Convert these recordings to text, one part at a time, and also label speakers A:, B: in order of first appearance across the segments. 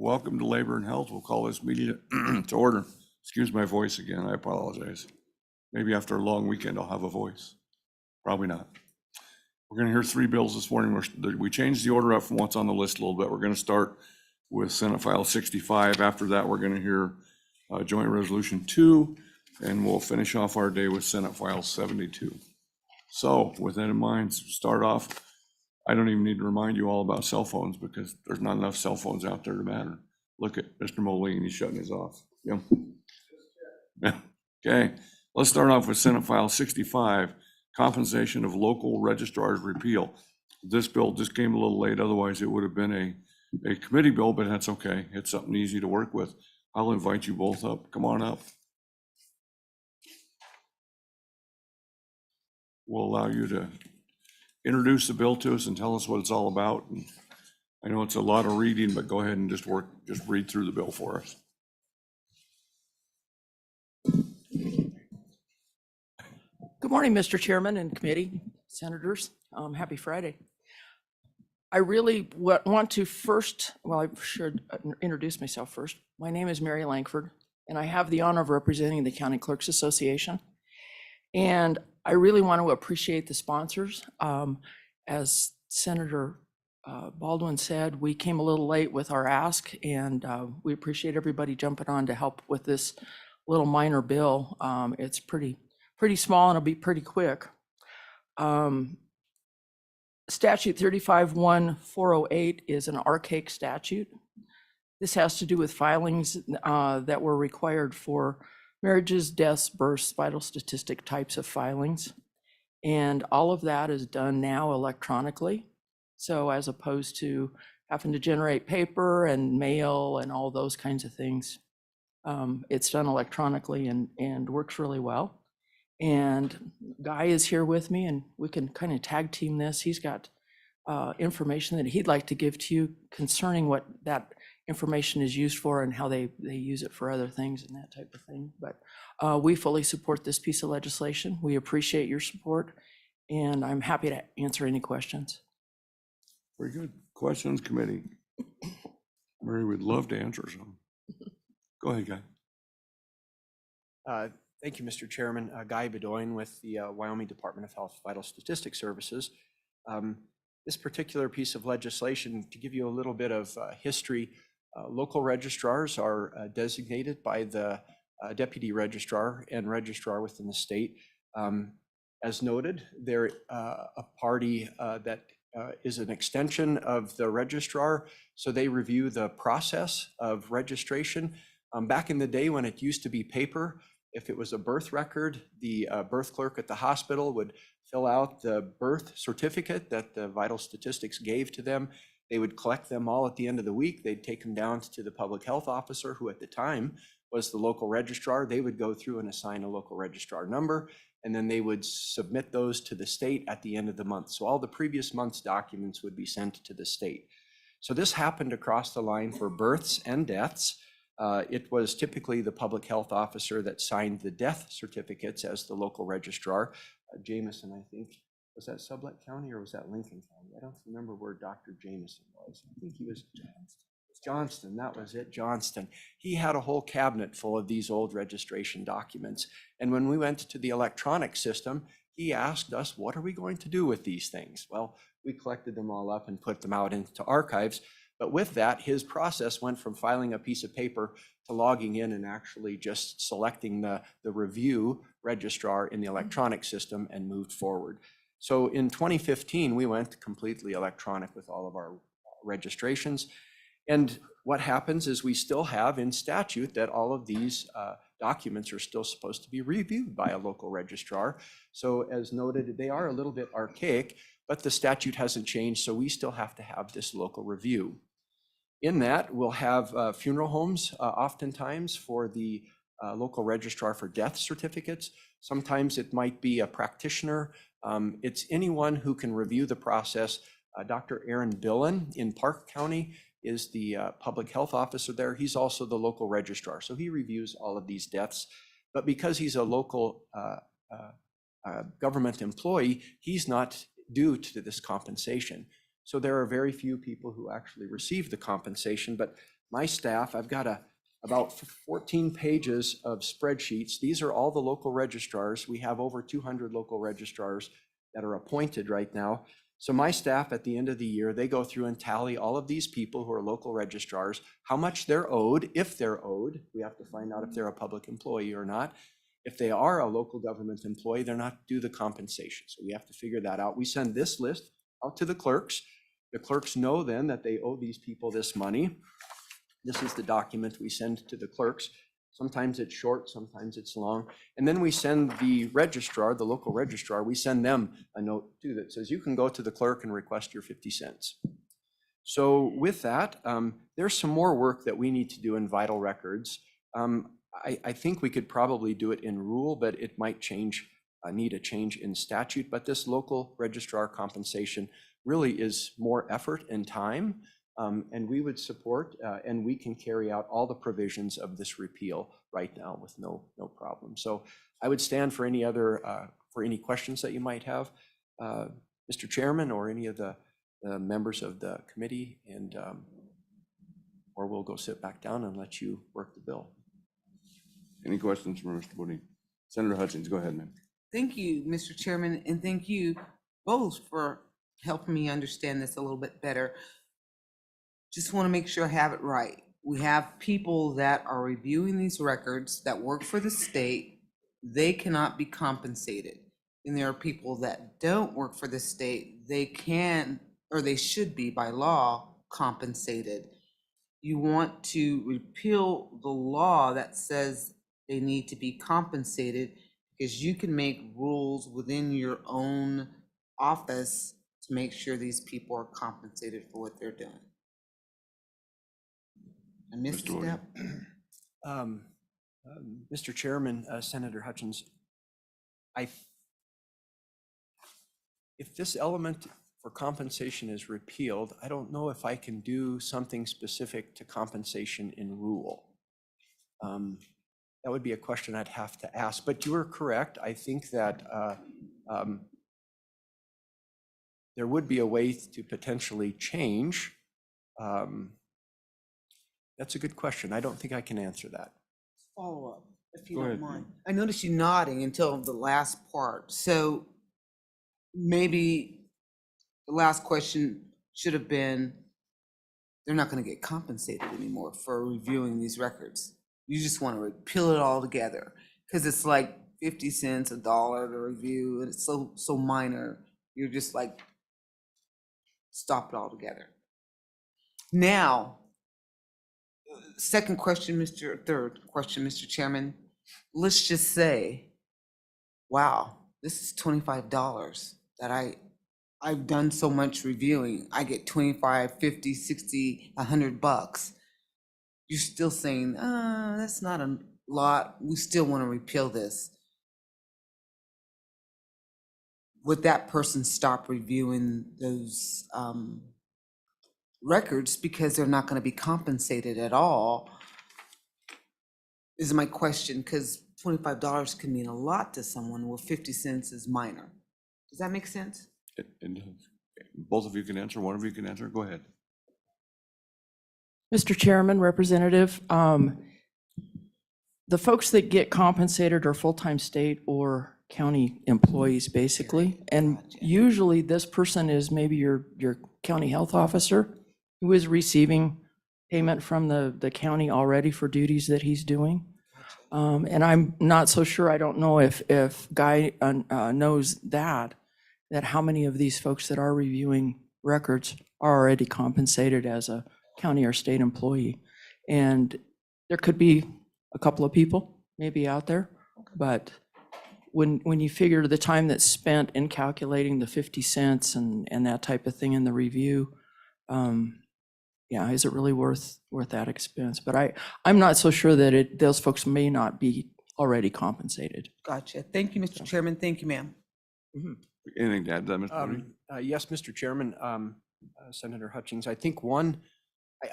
A: Welcome to Labor and Health. We'll call this meeting to order. Excuse my voice again. I apologize. Maybe after a long weekend, I'll have a voice. Probably not. We're going to hear three bills this morning. We changed the order up from what's on the list a little bit. We're going to start with Senate File 65. After that, we're going to hear Joint Resolution 2, and we'll finish off our day with Senate File 72. So with that in mind, start off. I don't even need to remind you all about cell phones because there's not enough cell phones out there to matter. Look at Mr. Moline, he's shutting his off. Yeah. Okay, let's start off with Senate File 65, compensation of local registrars repeal. This bill just came a little late, otherwise it would have been a committee bill, but that's okay. It's something easy to work with. I'll invite you both up. Come on up. We'll allow you to introduce the bill to us and tell us what it's all about. And I know it's a lot of reading, but go ahead and just read through the bill for us.
B: Good morning, Mr. Chairman and committee, senators. Happy Friday. I really want to first, well, I should introduce myself first. My name is Mary Langford, and I have the honor of representing the County Clerks Association. And I really want to appreciate the sponsors. As Senator Baldwin said, we came a little late with our ask, and we appreciate everybody jumping on to help with this little minor bill. It's pretty small and it'll be pretty quick. Statute 35-1408 is an archaic statute. This has to do with filings that were required for marriages, deaths, births, vital statistic types of filings. And all of that is done now electronically. So as opposed to having to generate paper and mail and all those kinds of things, it's done electronically and works really well. And Guy is here with me, and we can kind of tag team this. He's got information that he'd like to give to you concerning what that information is used for and how they use it for other things and that type of thing. But we fully support this piece of legislation. We appreciate your support, and I'm happy to answer any questions.
A: Very good. Questions, committee? Mary would love to answer some. Go ahead, Guy.
C: Thank you, Mr. Chairman. Guy Bedoin with the Wyoming Department of Health Vital Statistics Services. This particular piece of legislation, to give you a little bit of history, local registrars are designated by the deputy registrar and registrar within the state. As noted, they're a party that is an extension of the registrar, so they review the process of registration. Back in the day when it used to be paper, if it was a birth record, the birth clerk at the hospital would fill out the birth certificate that the vital statistics gave to them. They would collect them all at the end of the week. They'd take them down to the public health officer, who at the time was the local registrar. They would go through and assign a local registrar number, and then they would submit those to the state at the end of the month. So all the previous month's documents would be sent to the state. So this happened across the line for births and deaths. It was typically the public health officer that signed the death certificates as the local registrar. Jameson, I think, was that Sublette County or was that Lincoln County? I don't remember where Dr. Jameson was. I think he was Johnston. That was it, Johnston. He had a whole cabinet full of these old registration documents. And when we went to the electronic system, he asked us, what are we going to do with these things? Well, we collected them all up and put them out into archives. But with that, his process went from filing a piece of paper to logging in and actually just selecting the review registrar in the electronic system and moved forward. So in 2015, we went completely electronic with all of our registrations. And what happens is we still have in statute that all of these documents are still supposed to be reviewed by a local registrar. So as noted, they are a little bit archaic, but the statute hasn't changed, so we still have to have this local review. In that, we'll have funeral homes oftentimes for the local registrar for death certificates. Sometimes it might be a practitioner. It's anyone who can review the process. Dr. Aaron Billen in Park County is the public health officer there. He's also the local registrar, so he reviews all of these deaths. But because he's a local government employee, he's not due to this compensation. So there are very few people who actually receive the compensation, but my staff, I've got about 14 pages of spreadsheets. These are all the local registrars. We have over 200 local registrars that are appointed right now. So my staff at the end of the year, they go through and tally all of these people who are local registrars, how much they're owed, if they're owed. We have to find out if they're a public employee or not. If they are a local government employee, they're not due the compensation. So we have to figure that out. We send this list out to the clerks. The clerks know then that they owe these people this money. This is the document we send to the clerks. Sometimes it's short, sometimes it's long. And then we send the registrar, the local registrar, we send them a note too that says, you can go to the clerk and request your 50 cents. So with that, there's some more work that we need to do in vital records. I think we could probably do it in rule, but it might need a change in statute. But this local registrar compensation really is more effort and time. And we would support, and we can carry out all the provisions of this repeal right now with no problem. So I would stand for any questions that you might have, Mr. Chairman, or any of the members of the committee, and or we'll go sit back down and let you work the bill.
A: Any questions from Mr. Bodine? Senator Hutchins, go ahead, ma'am.
D: Thank you, Mr. Chairman, and thank you both for helping me understand this a little bit better. Just want to make sure I have it right. We have people that are reviewing these records that work for the state. They cannot be compensated. And there are people that don't work for the state. They can, or they should be by law, compensated. You want to repeal the law that says they need to be compensated, because you can make rules within your own office to make sure these people are compensated for what they're doing. I missed a step.
C: Mr. Chairman, Senator Hutchins, if this element for compensation is repealed, I don't know if I can do something specific to compensation in rule. That would be a question I'd have to ask, but you are correct. I think that there would be a way to potentially change. That's a good question. I don't think I can answer that.
D: Follow up, if you
A: Go
D: don't
A: ahead.
D: mind. I noticed you nodding until the last part. So maybe the last question should have been, they're not going to get compensated anymore for reviewing these records. You just want to repeal it all together because it's like 50 cents, $1 to review, and it's so minor. You're just like, stop it all together. Now, third question, Mr. Chairman. Let's just say, wow, this is $25 that I've done so much reviewing. I get 25, 50, 60, $100. You're still saying, that's not a lot. We still want to repeal this. Would that person stop reviewing those records because they're not going to be compensated at all? Is my question, because $25 can mean a lot to someone where 50 cents is minor. Does that make sense?
A: Both of you can answer, one of you can answer, go ahead.
B: Mr. Chairman, Representative, the folks that get compensated are full-time state or county employees, basically. And usually this person is maybe your county health officer who is receiving payment from the county already for duties that he's doing. And I'm not so sure, I don't know if Guy knows that how many of these folks that are reviewing records are already compensated as a county or state employee. And there could be a couple of people maybe out there, but when you figure the time that's spent in calculating the 50 cents and that type of thing in the review, yeah, is it really worth that expense? But I'm not so sure that those folks may not be already compensated.
D: Gotcha. Thank you, Mr. Chairman. Thank you, ma'am.
A: Anything to add to that, Mr. Bodine?
C: Yes, Mr. Chairman, Senator Hutchins, I think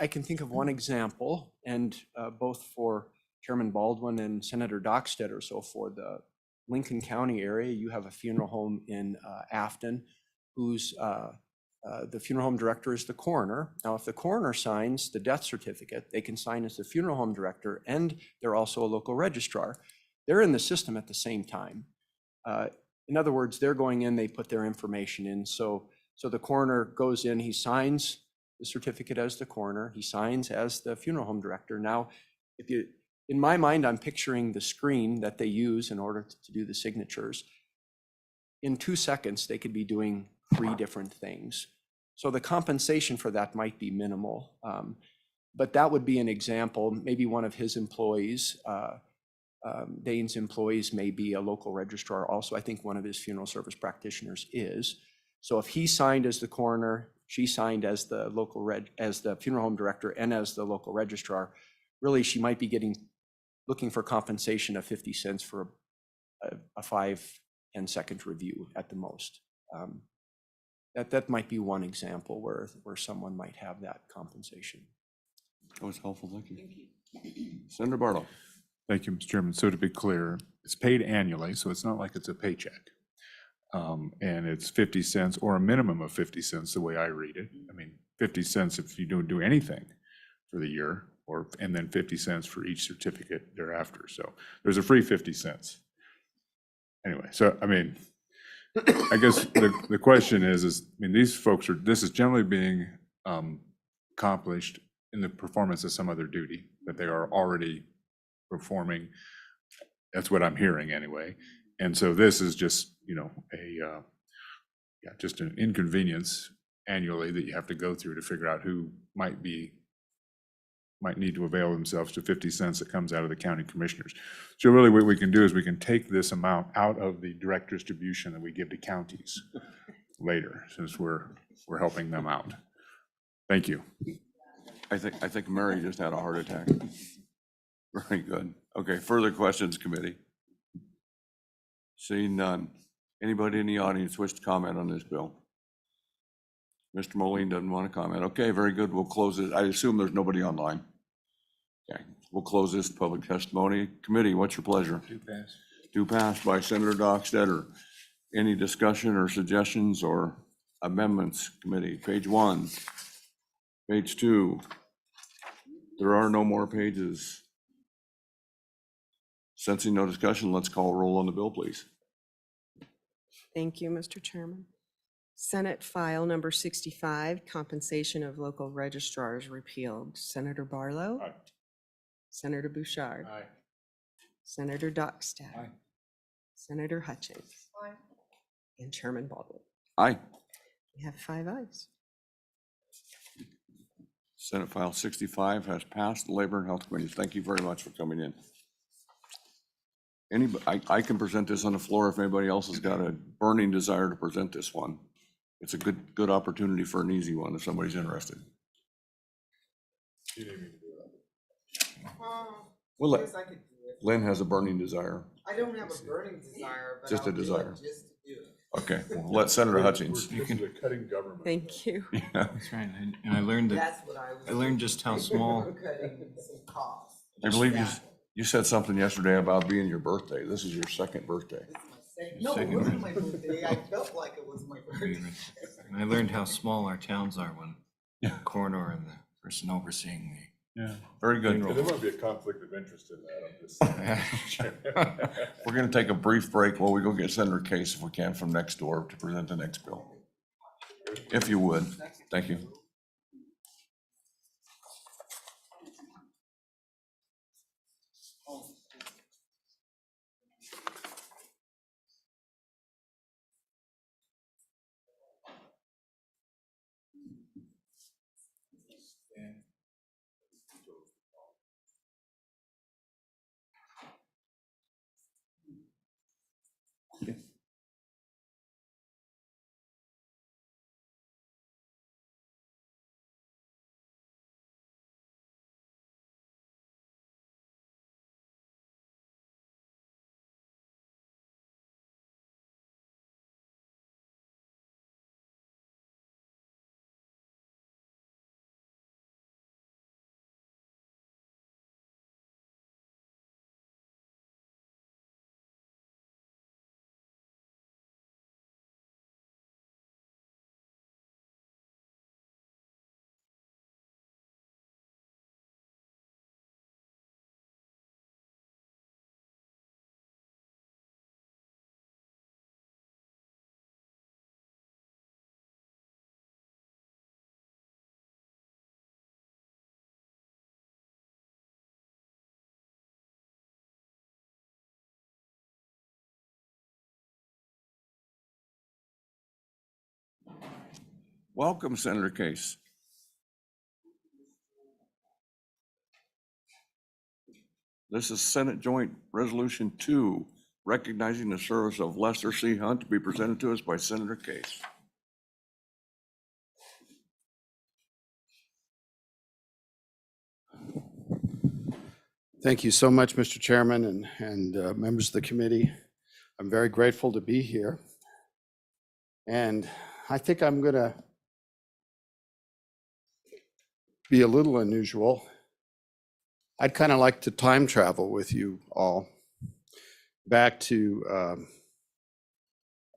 C: I can think of one example, and both for Chairman Baldwin and Senator Dockstetter. So for the Lincoln County area, you have a funeral home in Afton whose The funeral home director is the coroner. Now, if the coroner signs the death certificate, they can sign as the funeral home director, and they're also a local registrar. They're in the system at the same time. In other words, they're going in, they put their information in. So the coroner goes in, he signs the certificate as the coroner, he signs as the funeral home director. Now, in my mind, I'm picturing the screen that they use in order to do the signatures. In 2 seconds, they could be doing 3 different things. So the compensation for that might be minimal. But that would be an example. Maybe one of his employees, Dane's employees, may be a local registrar also. I think one of his funeral service practitioners is. So if he signed as the coroner, she signed as the as the funeral home director and as the local registrar, really she might be looking for compensation of 50 cents for a 5-10 second review at the most. That might be one example where someone might have that compensation.
A: That was helpful, thank you. Senator Barlow.
E: Thank you, Mr. Chairman. So to be clear, it's paid annually, so it's not like it's a paycheck. And it's 50 cents or a minimum of 50 cents, the way I read it. I mean, 50 cents if you don't do anything for the year, and then 50 cents for each certificate thereafter. So there's a free 50 cents. Anyway, so I mean, I guess the question is, I mean, these folks this is generally being accomplished in the performance of some other duty that they are already performing. That's what I'm hearing anyway. And so this is just, just an inconvenience annually that you have to go through to figure out who might need to avail themselves to 50 cents that comes out of the county commissioners. So really what we can do is we can take this amount out of the direct distribution that we give to counties later, since we're helping them out. Thank you.
A: I think Mary just had a heart attack. Very good. Okay, further questions, committee? Seeing none. Anybody in the audience wish to comment on this bill? Mr. Moline doesn't want to comment. Okay, very good. We'll close it. I assume there's nobody online. Okay, we'll close this public testimony. Committee, what's your pleasure?
E: Do pass.
A: Do pass by Senator Dockstetter. Any discussion or suggestions or amendments, committee? Page 1, page 2. There are no more pages. Sensing no discussion, let's call a roll on the bill, please.
F: Thank you, Mr. Chairman. Senate File Number 65, Compensation of Local Registrars repealed. Senator Barlow.
E: Aye.
F: Senator Bouchard.
E: Aye.
F: Senator Dockstader.
E: Aye.
F: Senator Hutchins. And Chairman Baldwin.
A: Aye.
F: We have 5 ayes.
A: Senate File 65 has passed the Labor and Health Committee. Thank you very much for coming in. I can present this on the floor if anybody else has got a burning desire to present this one. It's a good opportunity for an easy one if somebody's interested. Well,
D: Yes, I could do it.
A: Lynn has a burning desire.
D: I don't have a burning desire, but
A: Just a
D: I'll do it
A: desire.
D: just to do it.
A: Okay, well, let Senator Hutchins.
E: This is a cutting government.
F: Thank you.
G: That's right, and I learned that,
D: That's what I was.
G: I learned just how small,
D: Cutting some costs.
A: I believe you said something yesterday about being your birthday. This is your second birthday.
D: No, it
G: Second
D: wasn't my birthday. I felt like it was my birthday.
G: and I learned how small our towns are when the coroner and the person overseeing
E: Yeah.
A: Very good.
E: There might be a conflict of interest in that. I'm just saying.
A: We're going to take a brief break while we go get Senator Case, if we can, from next door to present the next bill. If you would. Thank you. Welcome, Senator Case. This is Senate Joint Resolution 2, recognizing the service of Lester C. Hunt, to be presented to us by Senator Case.
H: Thank you so much, Mr. Chairman and members of the committee. I'm very grateful to be here. And I think I'm going to be a little unusual. I'd kind of like to time travel with you all back to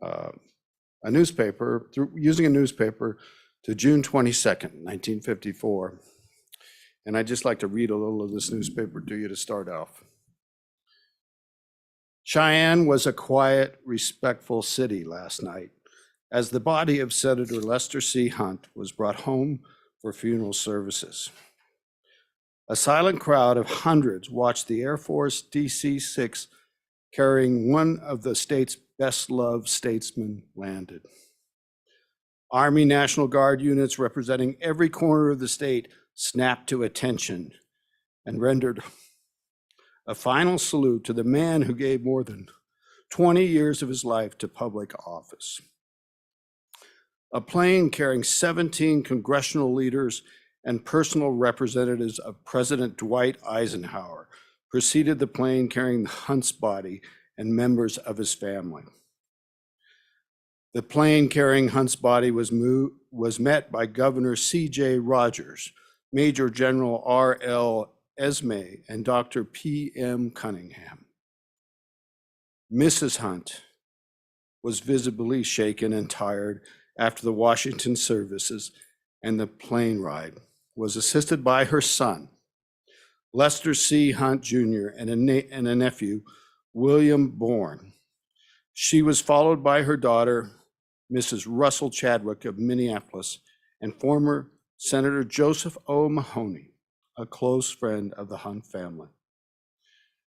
H: a newspaper, using a newspaper, to June 22nd, 1954. And I'd just like to read a little of this newspaper to you to start off. Cheyenne was a quiet, respectful city last night as the body of Senator Lester C. Hunt was brought home for funeral services. A silent crowd of hundreds watched the Air Force DC-6 carrying one of the state's best-loved statesmen landed. Army National Guard units representing every corner of the state snapped to attention and rendered a final salute to the man who gave more than 20 years of his life to public office. A plane carrying 17 congressional leaders and personal representatives of President Dwight Eisenhower preceded the plane carrying Hunt's body and members of his family. The plane carrying Hunt's body was met by Governor C.J. Rogers, Major General R.L. Esme, and Dr. P.M. Cunningham. Mrs. Hunt was visibly shaken and tired after the Washington services, and the plane ride was assisted by her son, Lester C. Hunt Jr., and a nephew, William Bourne. She was followed by her daughter, Mrs. Russell Chadwick of Minneapolis, and former Senator Joseph O. Mahoney, a close friend of the Hunt family.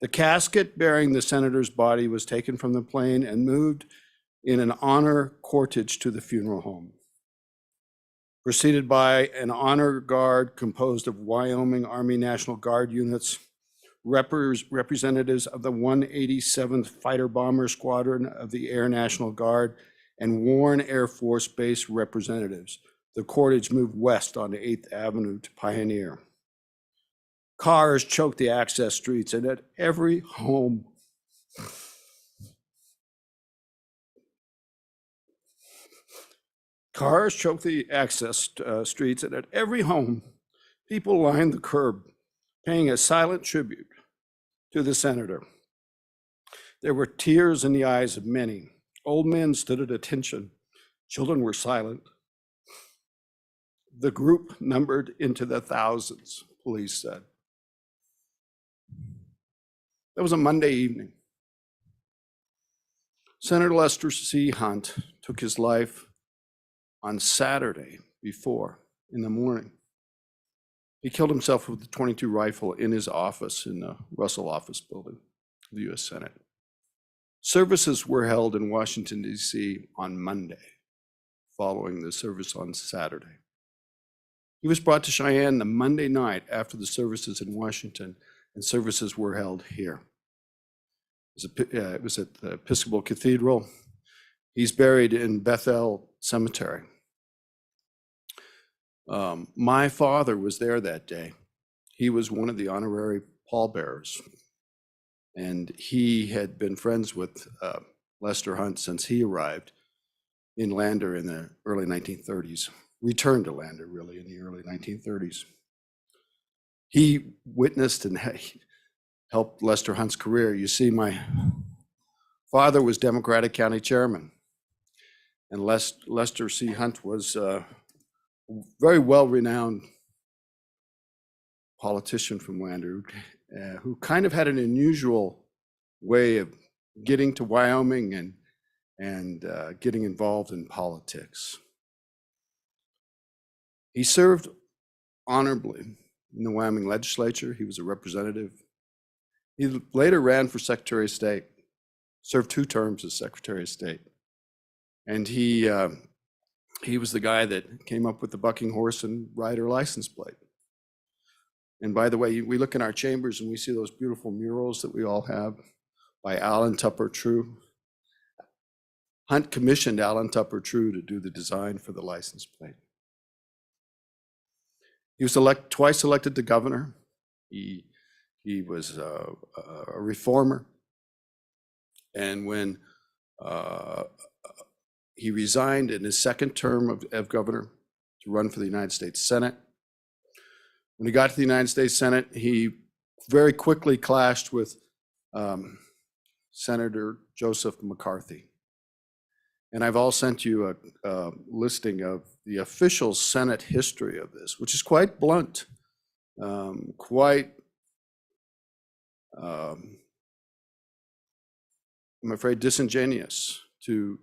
H: The casket bearing the senator's body was taken from the plane and moved in an honor cortege to the funeral home, preceded by an honor guard composed of Wyoming Army National Guard units, representatives of the 187th Fighter Bomber Squadron of the Air National Guard, and Warren Air Force Base representatives. The cortege moved west onto 8th Avenue to Pioneer. Cars choked the access streets, and at every home, streets, and at every home, people lined the curb, paying a silent tribute to the senator. There were tears in the eyes of many. Old men stood at attention. Children were silent. The group numbered into the thousands, police said. That was a Monday evening. Senator Lester C. Hunt took his life on Saturday before in the morning. He killed himself with a .22 rifle in his office in the Russell Office Building of the U.S. Senate. Services were held in Washington, D.C. on Monday, following the service on Saturday. He was brought to Cheyenne the Monday night after the services in Washington, and services were held here. It was at the Episcopal Cathedral. He's buried in Bethel Cemetery. My father was there that day. He was one of the honorary pallbearers, and he had been friends with Lester Hunt since he arrived in Lander in the early 1930s, returned to Lander really in the early 1930s. He witnessed and helped Lester Hunt's career. You see, my father was Democratic County Chairman, and Lester C. Hunt was a very well-renowned politician from Lander who kind of had an unusual way of getting to Wyoming and getting involved in politics. He served honorably in the Wyoming legislature. He was a representative. He later ran for Secretary of State, served 2 terms as Secretary of State. And he He was the guy that came up with the bucking horse and rider license plate. And by the way, we look in our chambers and we see those beautiful murals that we all have by Alan Tupper True. Hunt commissioned Alan Tupper True to do the design for the license plate. He was twice elected to governor. He was a reformer. And when he resigned in his second term of governor to run for the United States Senate, when he got to the United States Senate, he very quickly clashed with Senator Joseph McCarthy. And I've all sent you a listing of the official Senate history of this, which is quite blunt, quite, I'm afraid, disingenuous to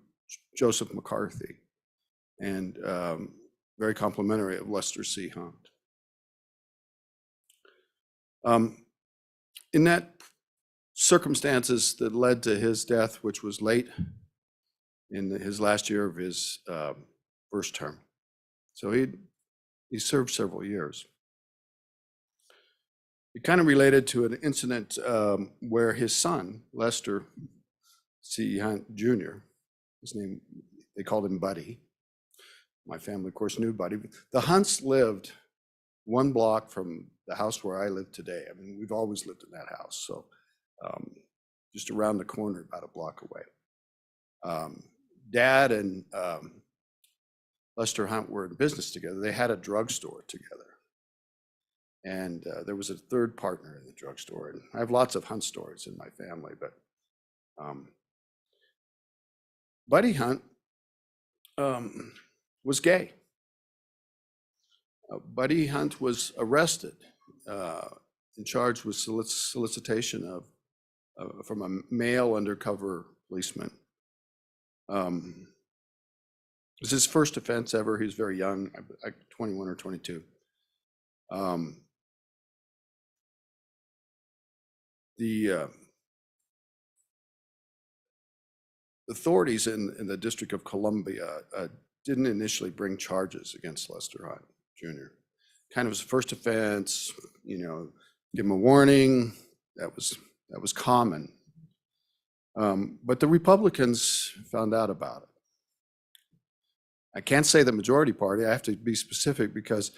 H: Joseph McCarthy, and very complimentary of Lester C. Hunt. In that circumstances that led to his death, which was late in his last year of his first term. So he served several years. It kind of related to an incident where his son, Lester C. Hunt Jr., his name, they called him Buddy. My family, of course, knew Buddy. The Hunts lived one block from the house where I live today. I mean, we've always lived in that house. So just around the corner, about a block away. Dad and Lester Hunt were in business together. They had a drugstore together. And there was a third partner in the drugstore. And I have lots of Hunt stories in my family, but Buddy Hunt was gay. Buddy Hunt was arrested and charged with solicitation from a male undercover policeman. It was his first offense ever. He was very young, like 21 or 22. The authorities in the District of Columbia didn't initially bring charges against Lester Hunt Jr. Kind of his first offense, you know, give him a warning. That was common. But the Republicans found out about it. I can't say the majority party. I have to be specific because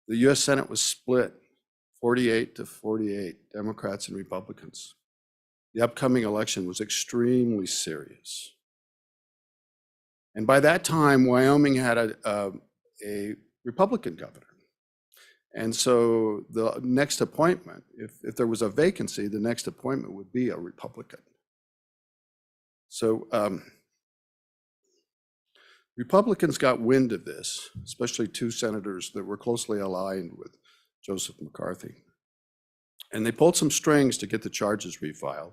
H: the US Senate was split 48 to 48, Democrats and Republicans. The upcoming election was extremely serious. And by that time, Wyoming had a Republican governor. And so the next appointment, if there was a vacancy, the next appointment would be a Republican. So Republicans got wind of this, especially two senators that were closely aligned with Joseph McCarthy. And they pulled some strings to get the charges refiled.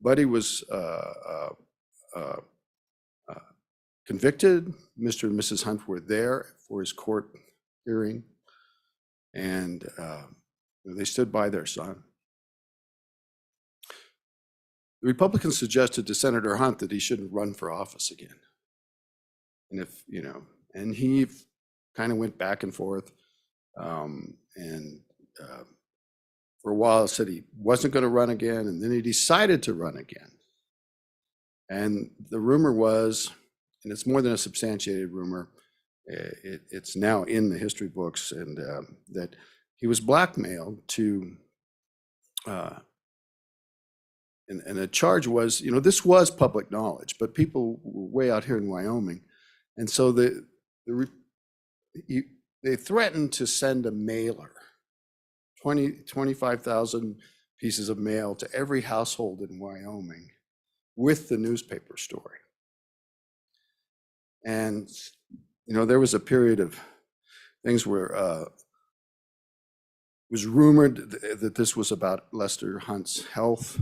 H: Buddy was convicted. Mr. and Mrs. Hunt were there for his court hearing. And they stood by their son. The Republicans suggested to Senator Hunt that he shouldn't run for office again. And if, you know, and he kind of went back and forth. For a while said he wasn't going to run again, and then he decided to run again. And the rumor was, and it's more than a substantiated rumor, it's now in the history books, and that he was blackmailed to, and the charge was, you know, this was public knowledge, but people were way out here in Wyoming. And so they threatened to send a mailer, 25,000 pieces of mail to every household in Wyoming with the newspaper story. And, you know, there was a period of things where it was rumored that this was about Lester Hunt's health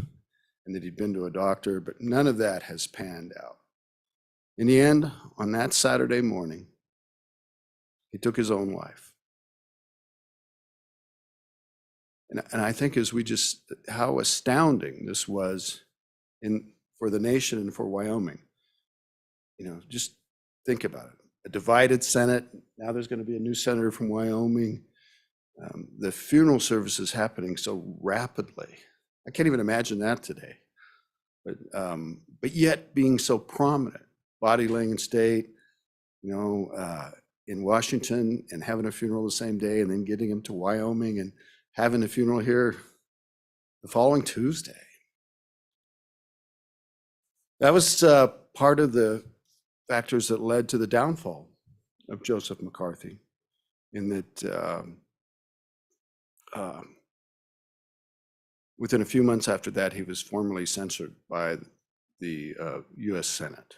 H: and that he'd been to a doctor, but none of that has panned out. In the end, on that Saturday morning, he took his own life. And I think how astounding this was for the nation and for Wyoming. You know, just think about it. a divided Senate. Now there's going to be a new senator from Wyoming. The funeral service is happening so rapidly. I can't even imagine that today. But yet being so prominent, body laying in state, in Washington and having a funeral the same day and then getting him to Wyoming and having the funeral here the following Tuesday. That was part of the factors that led to the downfall of Joseph McCarthy, in that within a few months after that, he was formally censured by the US Senate,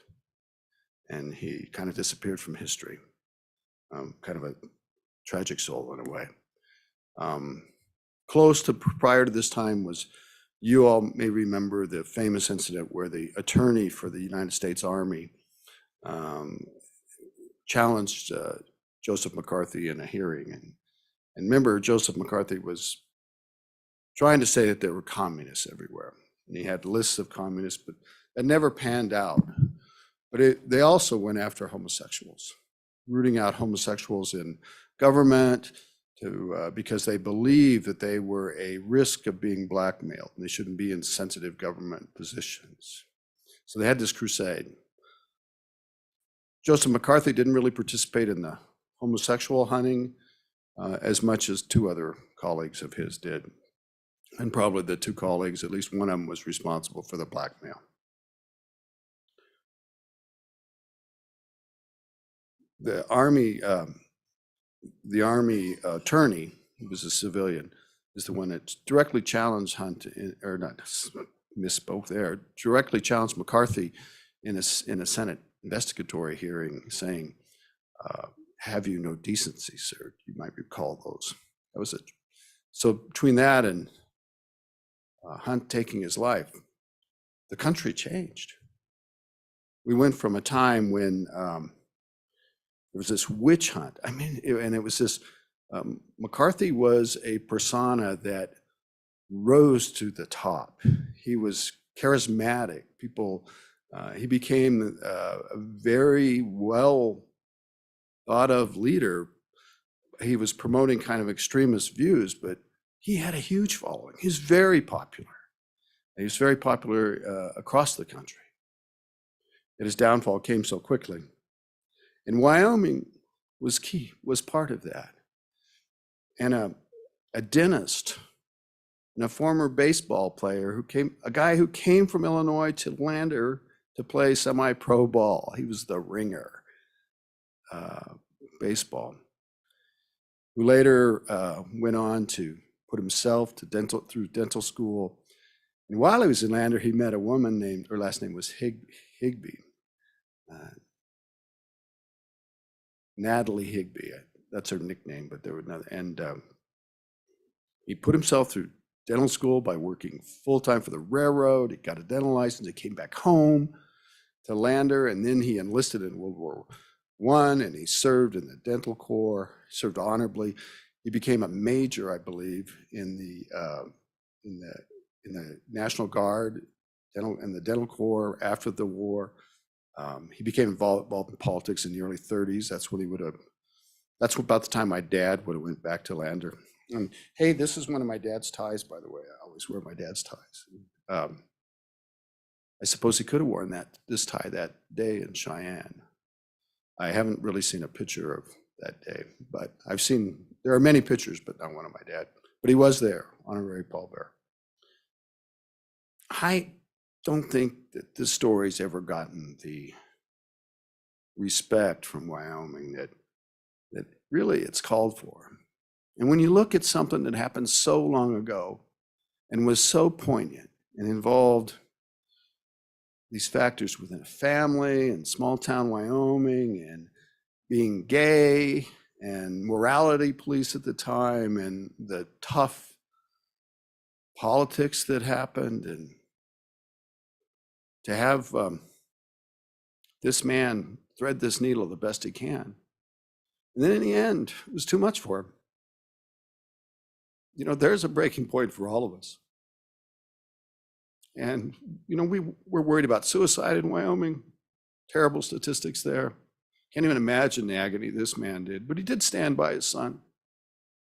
H: and he kind of disappeared from history. Kind of a tragic soul in a way. Close to prior to this time was, you all may remember the famous incident where the attorney for the United States Army challenged Joseph McCarthy in a hearing. And remember, Joseph McCarthy was trying to say that there were communists everywhere. And he had lists of communists, but that never panned out. But they also went after homosexuals, rooting out homosexuals in government because they believed that they were a risk of being blackmailed and they shouldn't be in sensitive government positions. So they had this crusade. Joseph McCarthy didn't really participate in the homosexual hunting as much as two other colleagues of his did. And probably the two colleagues, at least one of them was responsible for the blackmail. The Army attorney, who was a civilian, is the one that directly challenged Hunt, or not, misspoke there, directly challenged McCarthy in a Senate investigatory hearing, saying, "Have you no decency, sir?" You might recall those. That was it. So between that and Hunt taking his life, the country changed. We went from a time when there was this witch hunt. I mean, and it was this, McCarthy was a persona that rose to the top. He was charismatic. He became a very well thought of leader. He was promoting kind of extremist views, but he had a huge following. He was very popular. He was very popular across the country. And his downfall came so quickly. And Wyoming was key, was part of that. And a dentist and a former baseball player a guy who came from Illinois to Lander to play semi-pro ball. He was the ringer, baseball, who later went on to put himself through dental school. And while he was in Lander, he met a woman her last name was Higbee. Natalie Higbee, that's her nickname, but there was another. And he put himself through dental school by working full-time for the railroad. He got a dental license. He came back home to Lander, and then he enlisted in World War I, and he served in the dental corps, served honorably. He became a major, I believe, in the National Guard and the dental corps after the war. He became involved in politics in the early 30s. That's about the time my dad would have went back to Lander. And hey, this is one of my dad's ties, by the way. I always wear my dad's ties. I suppose he could have worn this tie that day in Cheyenne. I haven't really seen a picture of that day, but there are many pictures, but not one of my dad. But he was there, honorary pallbearer. I don't think that this story's ever gotten the respect from Wyoming that really it's called for. And when you look at something that happened so long ago and was so poignant and involved these factors within a family and small town Wyoming and being gay and morality police at the time and the tough politics that happened, and to have this man thread this needle the best he can. And then in the end, it was too much for him. There's a breaking point for all of us. And, we're worried about suicide in Wyoming, terrible statistics there. Can't even imagine the agony this man did, but he did stand by his son.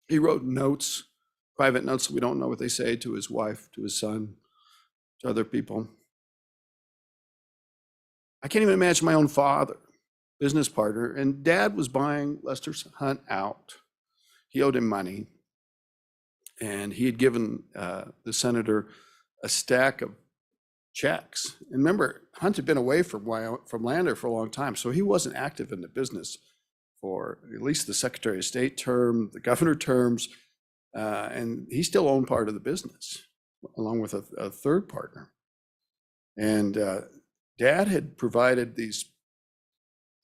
H: He wrote notes, private notes, we don't know what they say, to his wife, to his son, to other people. I can't even imagine my own father, business partner, and Dad was buying Lester Hunt out. He owed him money, and he had given the senator a stack of checks. And remember, Hunt had been away from Lander for a long time, so he wasn't active in the business for at least the Secretary of State term, the governor terms, and he still owned part of the business, along with a third partner. And Dad had provided these,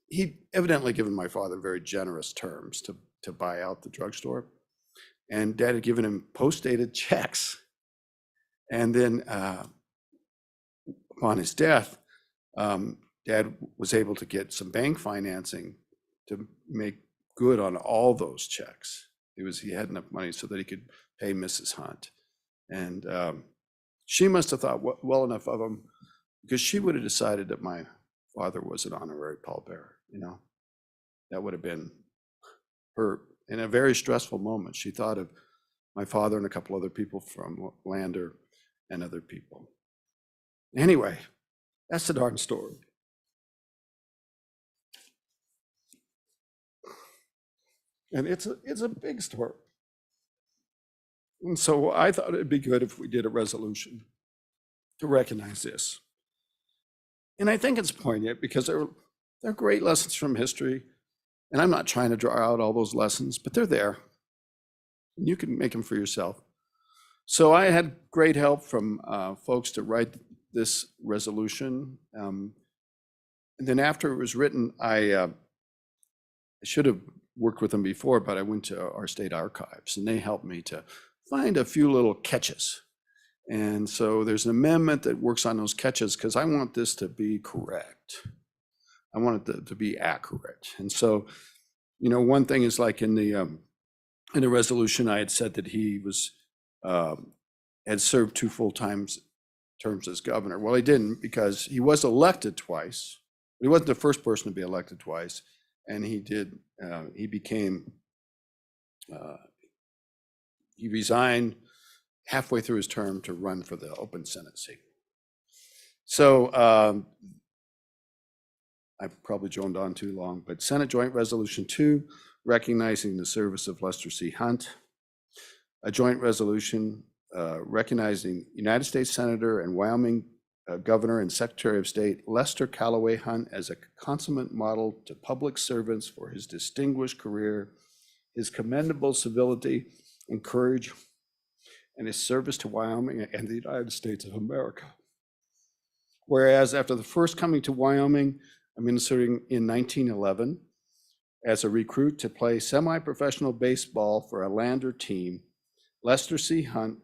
H: he'd evidently given my father very generous terms to buy out the drugstore. And Dad had given him post-dated checks. And then upon his death, Dad was able to get some bank financing to make good on all those checks. He had enough money so that he could pay Mrs. Hunt. And she must have thought well enough of him, because she would have decided that my father was an honorary pallbearer, you know. That would have been her, in a very stressful moment. She thought of my father and a couple other people from Lander and other people. Anyway, that's the darn story. And it's a big story. And so I thought it'd be good if we did a resolution to recognize this. And I think it's poignant because they're great lessons from history. And I'm not trying to draw out all those lessons, but they're there. You can make them for yourself. So I had great help from folks to write this resolution. And then after it was written, I should have worked with them before, but I went to our state archives and they helped me to find a few little catches. And so there's an amendment that works on those catches because I want this to be correct. I want it to be accurate. And so, you know, one thing is like in the resolution, I had said that he was had served 2 full-time terms as governor. Well, he didn't, because he was elected twice. He wasn't the first person to be elected twice, and he resigned halfway through his term to run for the open Senate seat. So I probably droned on too long, but Senate Joint Resolution 2, recognizing the service of Lester C. Hunt. A joint resolution recognizing United States Senator and Wyoming Governor and Secretary of State Lester Callaway Hunt as a consummate model to public servants for his distinguished career, his commendable civility and courage, and his service to Wyoming and the United States of America. Whereas after the first coming to Wyoming, administering in 1911 as a recruit to play semi-professional baseball for a Lander team, Lester C. Hunt,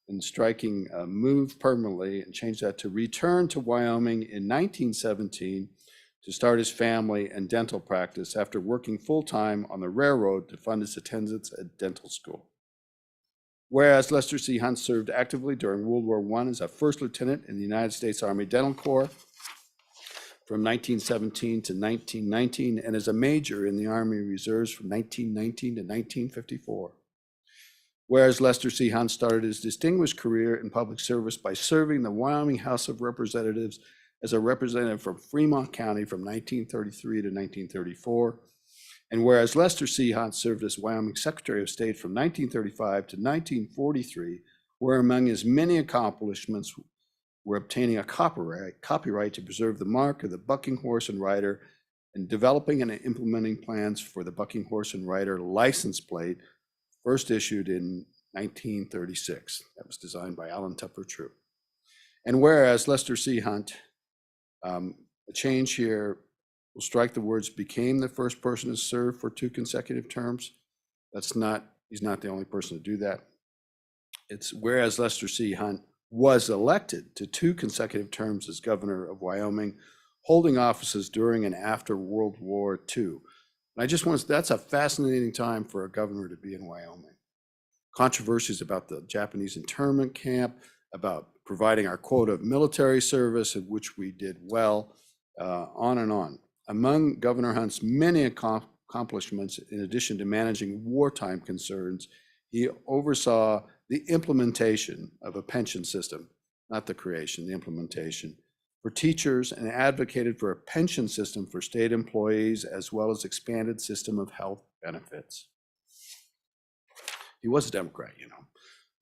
H: in striking a move permanently and changed that to return to Wyoming in 1917 to start his family and dental practice after working full-time on the railroad to fund his attendance at dental school. Whereas Lester C. Hunt served actively during World War I as a first lieutenant in the United States Army Dental Corps from 1917 to 1919, and as a major in the Army Reserves from 1919 to 1954. Whereas Lester C. Hunt started his distinguished career in public service by serving the Wyoming House of Representatives as a representative from Fremont County from 1933 to 1934. And whereas Lester C. Hunt served as Wyoming Secretary of State from 1935 to 1943, where among his many accomplishments were obtaining a copyright to preserve the mark of the bucking horse and rider and developing and implementing plans for the bucking horse and rider license plate, first issued in 1936. That was designed by Alan Tupper True. And whereas Lester C. Hunt, a change here will strike the words, became the first person to serve for 2 consecutive terms. He's not the only person to do that. It's whereas Lester C. Hunt was elected to 2 consecutive terms as governor of Wyoming, holding offices during and after World War II. And that's a fascinating time for a governor to be in Wyoming. Controversies about the Japanese internment camp, about providing our quota of military service, of which we did well, on and on. Among Governor Hunt's many accomplishments, in addition to managing wartime concerns, he oversaw the implementation of a pension system, not the creation, the implementation, for teachers, and advocated for a pension system for state employees, as well as expanded system of health benefits. He was a Democrat, you know.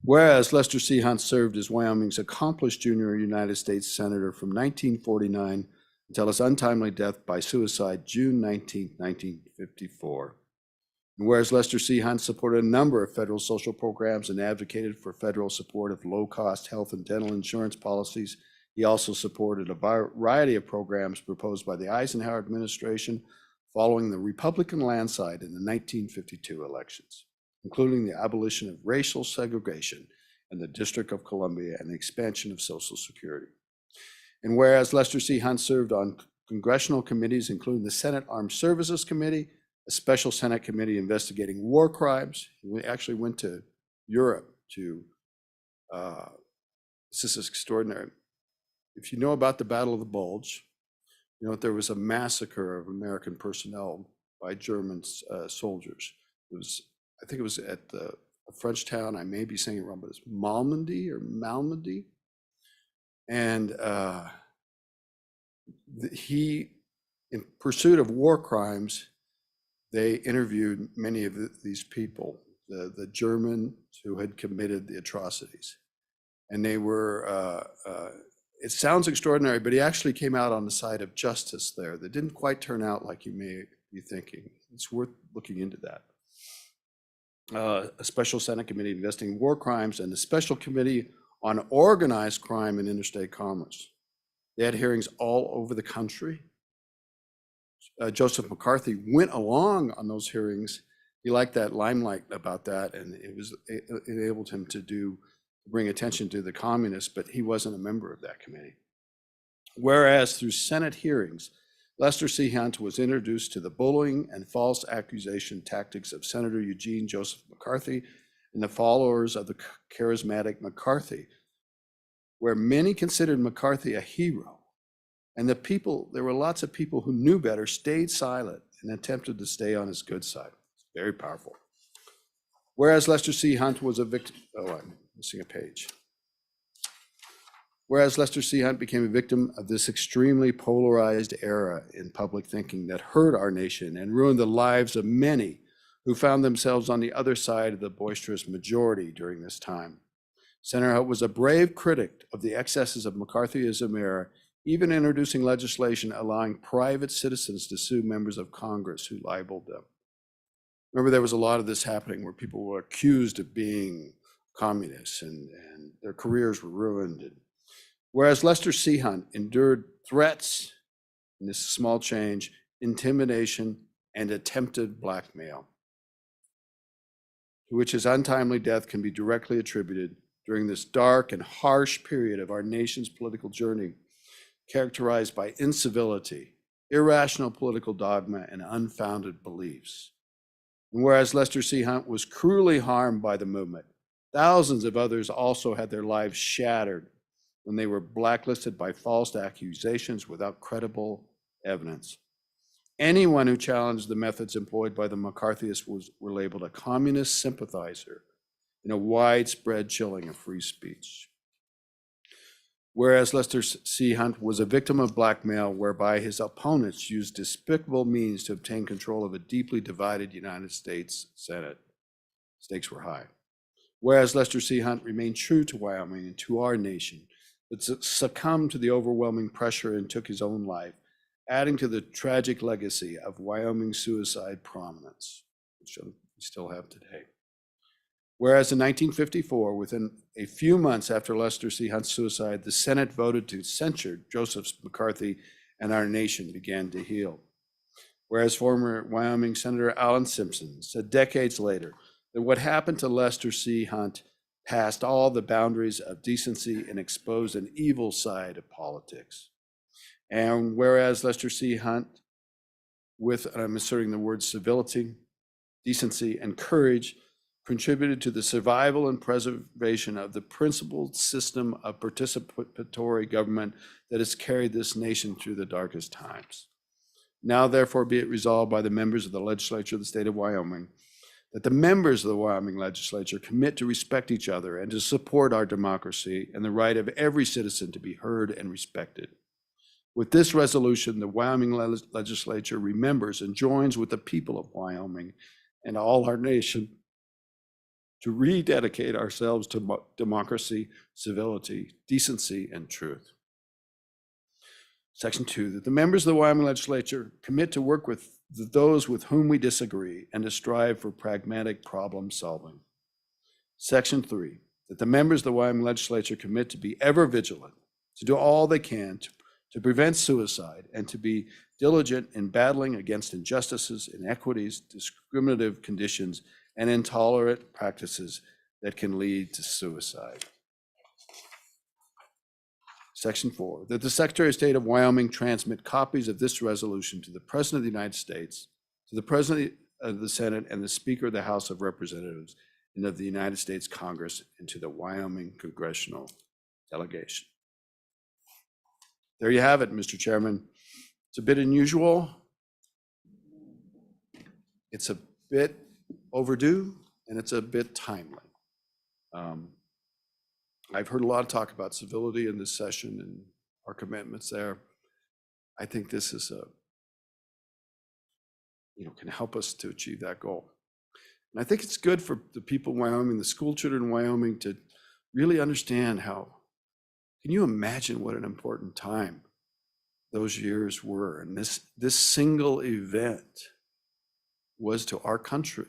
H: Whereas Lester C. Hunt served as Wyoming's accomplished junior United States Senator from 1949 until his untimely death by suicide June 19, 1954. And whereas Lester C. Hunt supported a number of federal social programs and advocated for federal support of low-cost health and dental insurance policies, he also supported a variety of programs proposed by the Eisenhower administration following the Republican landslide in the 1952 elections, including the abolition of racial segregation in the District of Columbia and the expansion of Social Security. And whereas Lester C. Hunt served on congressional committees, including the Senate Armed Services Committee, a special Senate committee investigating war crimes. We actually went to Europe to, this is extraordinary. If you know about the Battle of the Bulge, you know, there was a massacre of American personnel by German soldiers. It was, I think it was at a French town, I may be saying it wrong, but it's Malmedy or Malmedy. And he, in pursuit of war crimes, they interviewed many of these people, the Germans who had committed the atrocities. And they were, it sounds extraordinary, but he actually came out on the side of justice there. That didn't quite turn out like you may be thinking. It's worth looking into that. A special Senate committee investigating war crimes and a special committee on organized crime and interstate commerce. They had hearings all over the country. Joseph McCarthy went along on those hearings. He liked that limelight about that, and it enabled him to bring attention to the communists, but he wasn't a member of that committee. Whereas through Senate hearings, Lester C. Hunt was introduced to the bullying and false accusation tactics of Senator Eugene Joseph McCarthy and the followers of the charismatic McCarthy, where many considered McCarthy a hero. And there were lots of people who knew better, stayed silent, and attempted to stay on his good side. It's very powerful. Whereas Lester C. Hunt was a victim, I'm missing a page. Whereas Lester C. Hunt became a victim of this extremely polarized era in public thinking that hurt our nation and ruined the lives of many who found themselves on the other side of the boisterous majority during this time. Senator Hunt was a brave critic of the excesses of McCarthyism era, even introducing legislation allowing private citizens to sue members of Congress who libeled them. Remember, there was a lot of this happening where people were accused of being communists and their careers were ruined. Whereas Lester C. Hunt endured threats, and this small change, intimidation, and attempted blackmail, to which his untimely death can be directly attributed during this dark and harsh period of our nation's political journey, characterized by incivility, irrational political dogma, and unfounded beliefs. And whereas Lester C. Hunt was cruelly harmed by the movement, thousands of others also had their lives shattered when they were blacklisted by false accusations without credible evidence. Anyone who challenged the methods employed by the McCarthyists were labeled a communist sympathizer in a widespread chilling of free speech. Whereas Lester C. Hunt was a victim of blackmail whereby his opponents used despicable means to obtain control of a deeply divided United States Senate. Stakes were high. Whereas Lester C. Hunt remained true to Wyoming and to our nation, but succumbed to the overwhelming pressure and took his own life, adding to the tragic legacy of Wyoming suicide prominence, which we still have today. Whereas in 1954, within a few months after Lester C. Hunt's suicide, the Senate voted to censure Joseph McCarthy and our nation began to heal. Whereas former Wyoming Senator Alan Simpson said decades later that what happened to Lester C. Hunt passed all the boundaries of decency and exposed an evil side of politics. And whereas Lester C. Hunt, with, and I'm asserting the word civility, decency, and courage, contributed to the survival and preservation of the principled system of participatory government that has carried this nation through the darkest times. Now therefore be it resolved by the members of the legislature of the state of Wyoming that the members of the Wyoming legislature commit to respect each other and to support our democracy and the right of every citizen to be heard and respected. With this resolution, the Wyoming legislature remembers and joins with the people of Wyoming and all our nation to rededicate ourselves to democracy, civility, decency, and truth. Section 2, that the members of the Wyoming legislature commit to work with those with whom we disagree and to strive for pragmatic problem solving. Section 3, that the members of the Wyoming legislature commit to be ever vigilant, to do all they can to prevent suicide and to be diligent in battling against injustices, inequities, discriminative conditions, and intolerant practices that can lead to suicide. Section 4, that the Secretary of State of Wyoming transmit copies of this resolution to the President of the United States, to the President of the Senate, and the Speaker of the House of Representatives and of the United States Congress, and to the Wyoming Congressional Delegation. There you have it, Mr. Chairman. It's a bit unusual. It's a bit overdue, and it's a bit timely. I've heard a lot of talk about civility in this session and our commitments there. I think this is can help us to achieve that goal. And I think it's good for the people in Wyoming, the school children in Wyoming, to really understand how, can you imagine what an important time those years were? And this single event was to our country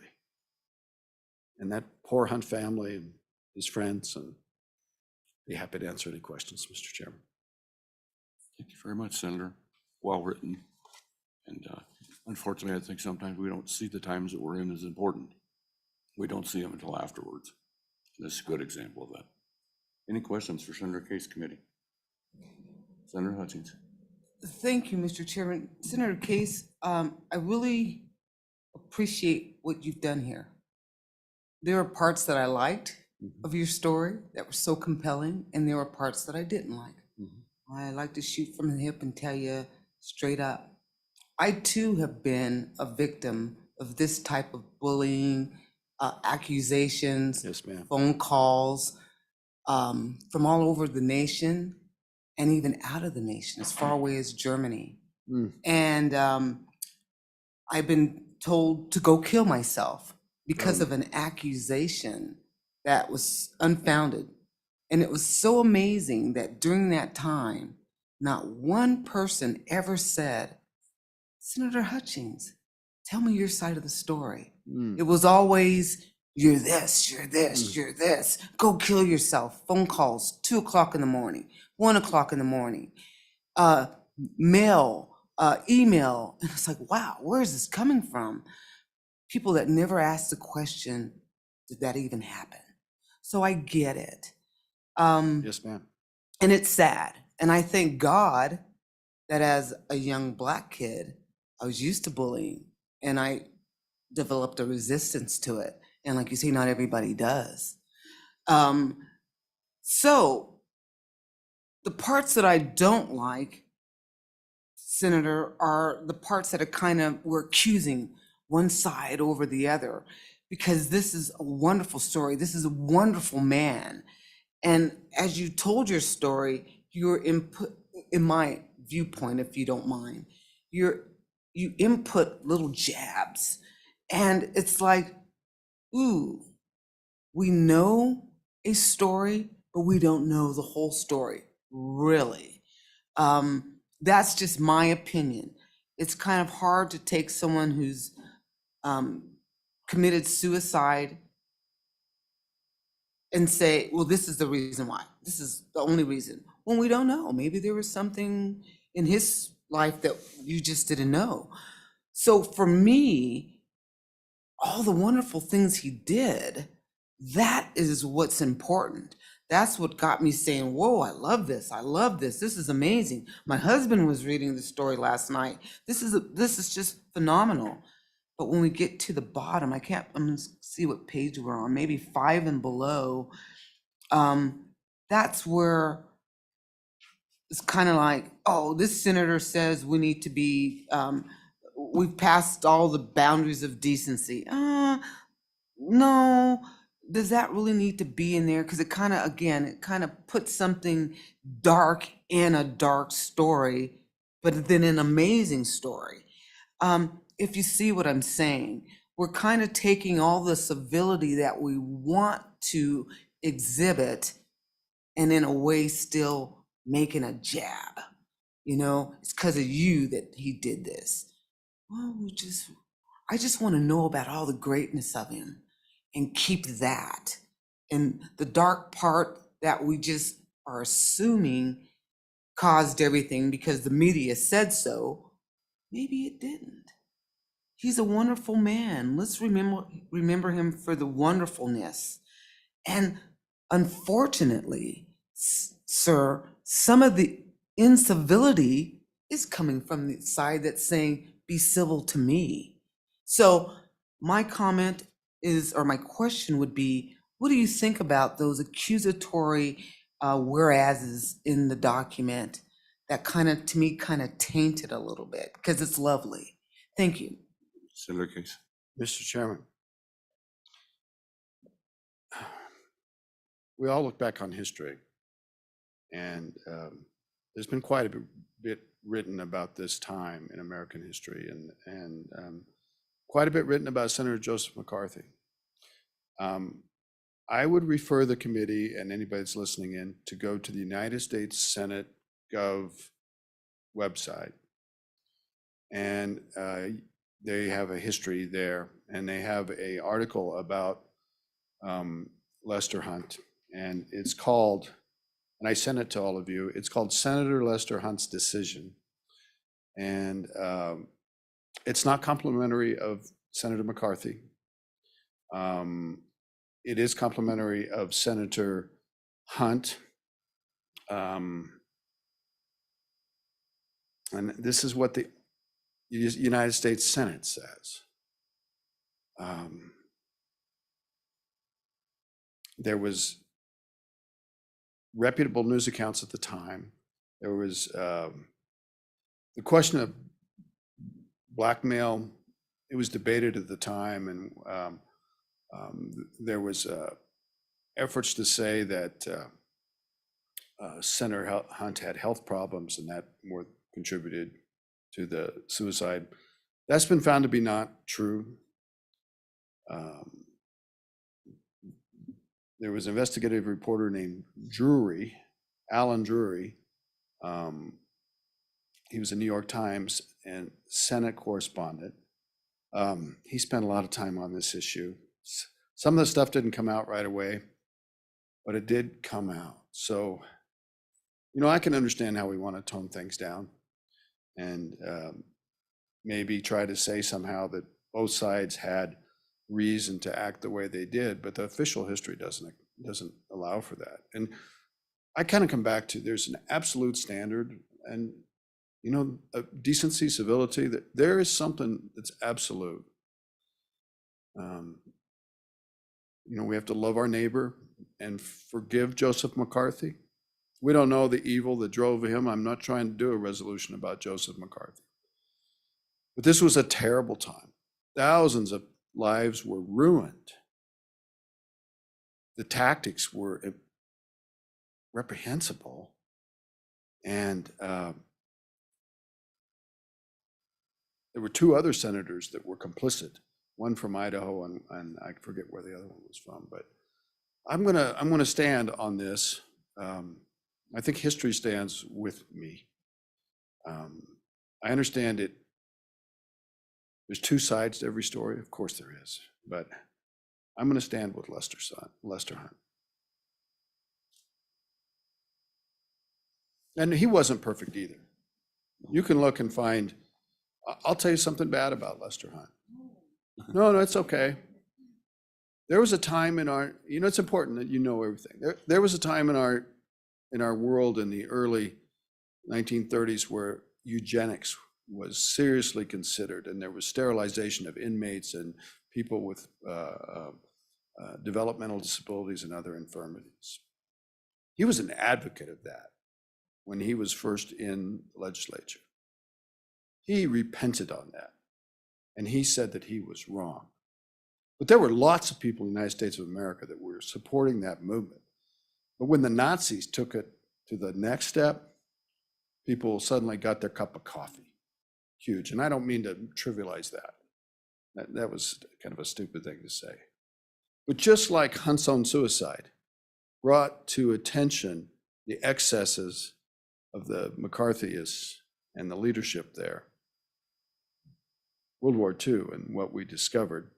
H: and that poor Hunt family and his friends. And be happy to answer any questions, Mr. Chairman.
A: Thank you very much, Senator. Well written. And unfortunately, I think sometimes we don't see the times that we're in as important. We don't see them until afterwards. This is a good example of that. Any questions for Senator Case Committee? Senator Hutchins.
D: Thank you, Mr. Chairman. Senator Case, I really appreciate what you've done here. There are parts that I liked of your story that were so compelling, and there were parts that I didn't like. I like to shoot from the hip and tell you straight up. I too have been a victim of this type of bullying, accusations,
H: Yes, ma'am.
D: phone calls from all over the nation and even out of the nation, as far away as Germany. And I've been told to go kill myself because of an accusation that was unfounded. And it was so amazing that during that time, not one person ever said, Senator Hutchins, tell me your side of the story. It was always, you're this, you're this, you're this. Go kill yourself. Phone calls, 2 o'clock in the morning, 1 o'clock in the morning, mail, email. And it's like, wow, where is this coming from? People that never asked the question, did that even happen? So I get it.
H: Yes, ma'am.
D: And it's sad. And I thank God that as a young Black kid, I was used to bullying and I developed a resistance to it. And like you say, not everybody does. So the parts that I don't like, Senator, are the parts that are kind of, we're accusing one side over the other, because this is a wonderful story. This is a wonderful man. And as you told your story, your input, in my viewpoint, if you don't mind, you input little jabs. And it's like, ooh, we know a story, but we don't know the whole story, really. That's just my opinion. It's kind of hard to take someone who's committed suicide and say, well, this is the reason why. This is the only reason. When we don't know. Maybe there was something in his life that you just didn't know. So for me, all the wonderful things he did, that is what's important. That's what got me saying, whoa, I love this. I love this. This is amazing. My husband was reading the story last night. This is just phenomenal. But when we get to the bottom, I'm gonna see what page we're on, maybe 5 and below. That's where it's kind of like, oh, this senator says we need to be we've passed all the boundaries of decency. No, does that really need to be in there? Because it kind of, again, it kind of puts something dark in a dark story, but then an amazing story. If you see what I'm saying, we're kind of taking all the civility that we want to exhibit and in a way still making a jab. You know, it's because of you that he did this. Well, I just want to know about all the greatness of him and keep that. And the dark part that we just are assuming caused everything because the media said so, maybe it didn't. He's a wonderful man. Let's remember him for the wonderfulness. And unfortunately, sir, some of the incivility is coming from the side that's saying, be civil to me. So my comment is, or my question would be, what do you think about those accusatory whereases in the document that kind of, to me, kind of tainted a little bit because it's lovely. Thank you.
A: Senator Case.
H: Mr. Chairman, we all look back on history, and there's been quite a bit written about this time in American history, and quite a bit written about Senator Joseph McCarthy. I would refer the committee and anybody that's listening in to go to the United States Senate Gov website, and they have a history there, and they have an article about Lester Hunt, and it's called, and I sent it to all of you, it's called Senator Lester Hunt's Decision. And it's not complimentary of Senator McCarthy. It is complimentary of Senator Hunt. And this is what the United States Senate says. There was reputable news accounts at the time. There was the question of blackmail. It was debated at the time, and there was efforts to say that Senator Hunt had health problems, and that more contributed to the suicide. That's been found to be not true. There was an investigative reporter named Drury, Alan Drury. He was a New York Times and Senate correspondent. He spent a lot of time on this issue. Some of the stuff didn't come out right away, but it did come out. So, you know, I can understand how we want to tone things down and maybe try to say somehow that both sides had reason to act the way they did, but the official history doesn't allow for that. And I kind of come back to, there's an absolute standard, and you know, decency, civility, that there is something that's absolute. You know, we have to love our neighbor and forgive Joseph McCarthy. We don't know the evil that drove him. I'm not trying to do a resolution about Joseph McCarthy. But this was a terrible time. Thousands of lives were ruined. The tactics were reprehensible. And there were two other senators that were complicit, one from Idaho and I forget where the other one was from, but I'm gonna stand on this. I think history stands with me. I understand it. There's two sides to every story, of course there is, but I'm gonna stand with Lester Hunt. And he wasn't perfect either. You can look and find, I'll tell you something bad about Lester Hunt. No, it's okay. There was a time in our, you know, it's important that you know everything. There was a time in our world in the early 1930s where eugenics was seriously considered, and there was sterilization of inmates and people with developmental disabilities and other infirmities. He was an advocate of that when he was first in the legislature. He repented on that. And he said that he was wrong. But there were lots of people in the United States of America that were supporting that movement. But when the Nazis took it to the next step, people suddenly got their cup of coffee. Huge. And I don't mean to trivialize that. That was kind of a stupid thing to say. But just like Hunt's own suicide brought to attention the excesses of the McCarthyists and the leadership there, World War II and what we discovered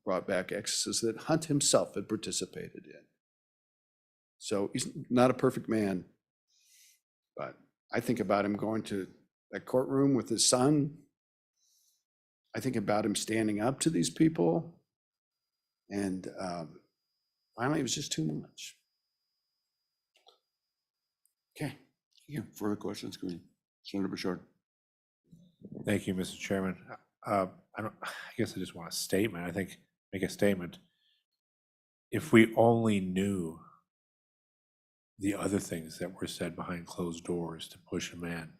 H: brought back excesses that Hunt himself had participated in. So he's not a perfect man, but I think about him going to that courtroom with his son. I think about him standing up to these people. And finally, it was just too much. Okay.
A: Yeah, further questions, Senator Bouchard?
I: Thank you, Mr. Chairman. I guess I just want a statement. I think, make a statement. If we only knew the other things that were said behind closed doors to push a man.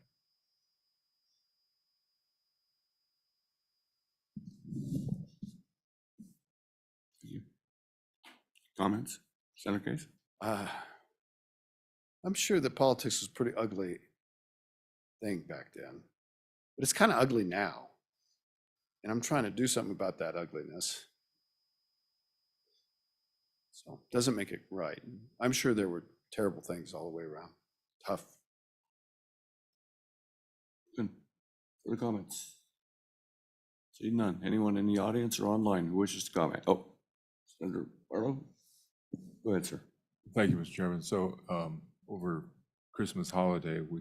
A: Comments? Senator Case?
H: I'm sure that politics was a pretty ugly thing back then, but it's kind of ugly now. And I'm trying to do something about that ugliness. So it doesn't make it right. I'm sure there were terrible things all the way around. Tough.
A: Good. Further comments? See none. Anyone in the audience or online who wishes to comment? Oh, Senator Barlow? Go ahead, sir.
E: Thank you, Mr. Chairman. So over Christmas holiday, we,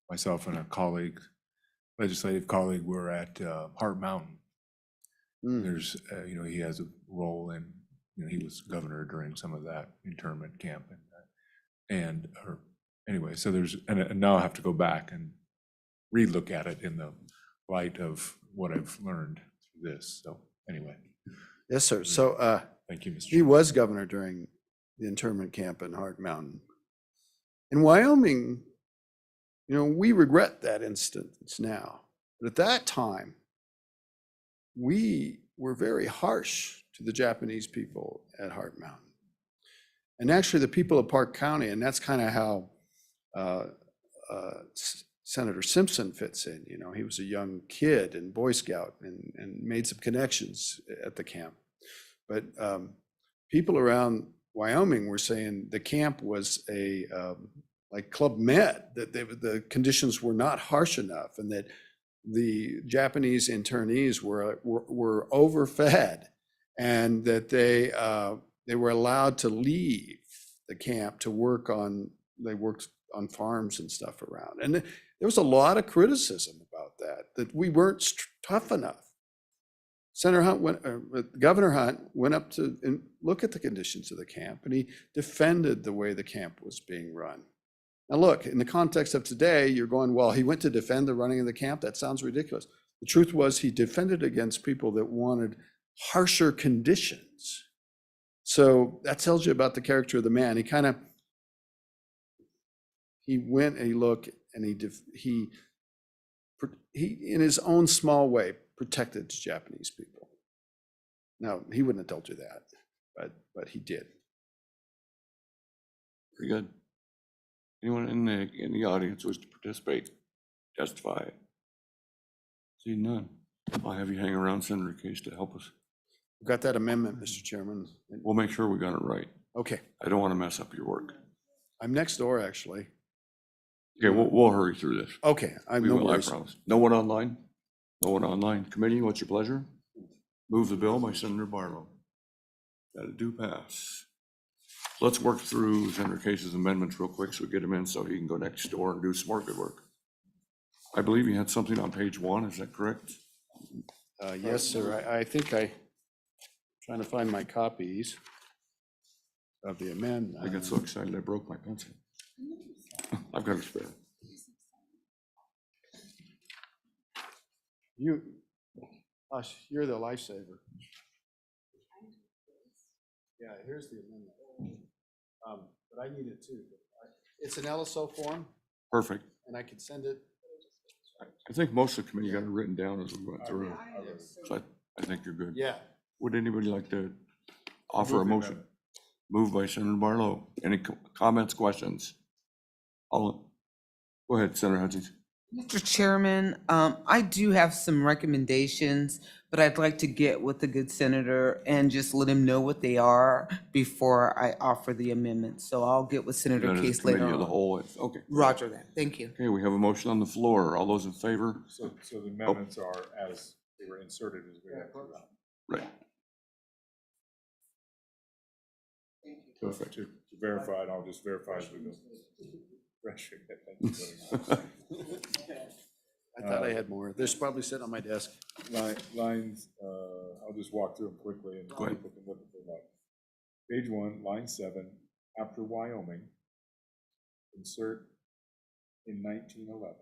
E: myself and a colleague, legislative colleague, were at Hart Mountain. There's, he has a role in, he was governor during some of that internment camp. Anyway, so and now I have to go back and relook at it in the light of what I've learned through this. So anyway.
H: Yes, sir. So
E: Thank you, Mr.
H: he
E: Chairman.
H: was governor during the internment camp in Hart Mountain. In Wyoming, we regret that instance now. But at that time, we were very harsh to the Japanese people at Hart Mountain. And actually the people of Park County, and that's kind of how Senator Simpson fits in. He was a young kid and Boy Scout and made some connections at the camp. But people around Wyoming were saying the camp was like Club Med, that the conditions were not harsh enough, and that the Japanese internees were overfed, and that they were allowed to leave the camp to work on, they worked on farms and stuff around. And there was a lot of criticism about that we weren't tough enough. Governor Hunt went up to and look at the conditions of the camp, and he defended the way the camp was being run. Now look, in the context of today, you're going, well, he went to defend the running of the camp? That sounds ridiculous. The truth was he defended against people that wanted harsher conditions. So that tells you about the character of the man. He went and he looked, and he in his own small way protected Japanese people. Now, he wouldn't have told you that, but he did.
A: Very good. Anyone in the audience wish to participate, testify? See none. I'll have you hang around, Senator Case, to help us.
H: We've got that amendment, Mr. Chairman.
A: We'll make sure we got it right.
H: Okay,
A: I don't want to mess up your work.
H: I'm next door, actually.
A: Okay, we'll hurry through this.
H: Okay, I'm
A: We
H: no
A: will, I
H: worries.
A: promise. No one online? No one online. Committee, what's your pleasure? Move the bill by Senator Barlow. That do pass. Let's work through Senator Case's amendments real quick so we get him in so he can go next door and do some more good work. I believe you had something on page 1, is that correct?
H: Yes, sir. I think trying to find my copies of the amendment.
A: I got so excited I broke my pencil. I've got a spare.
H: You're the lifesaver. Yeah, here's the amendment. But I need it too. It's an LSO form,
A: Perfect.
H: and I can send it.
A: I think most of the committee got it written down as we went through. So I think you're good.
H: Yeah.
A: Would anybody like to offer a motion? Moved by Senator Barlow. Any comments, questions? All, go ahead, Senator Hutchins.
D: Mr. Chairman, I do have some recommendations, but I'd like to get with the good senator and just let him know what they are before I offer the amendment. So I'll get with Senator
A: That is
D: Case
A: the
D: later
A: committee of the
D: on.
A: whole. Okay.
D: Roger that. Thank you.
A: Okay, we have a motion on the floor. All those in favor?
E: So the amendments are as they were inserted as we went through.
A: Right.
E: Perfect. To verify it, I'll just verify as we go. Thank you very much.
H: I thought I had more. They're probably sitting on my desk.
E: Lines, I'll just walk through them quickly and
A: Go ahead.
E: people can look at them up. Page 1, line 7, after Wyoming, insert in 1911.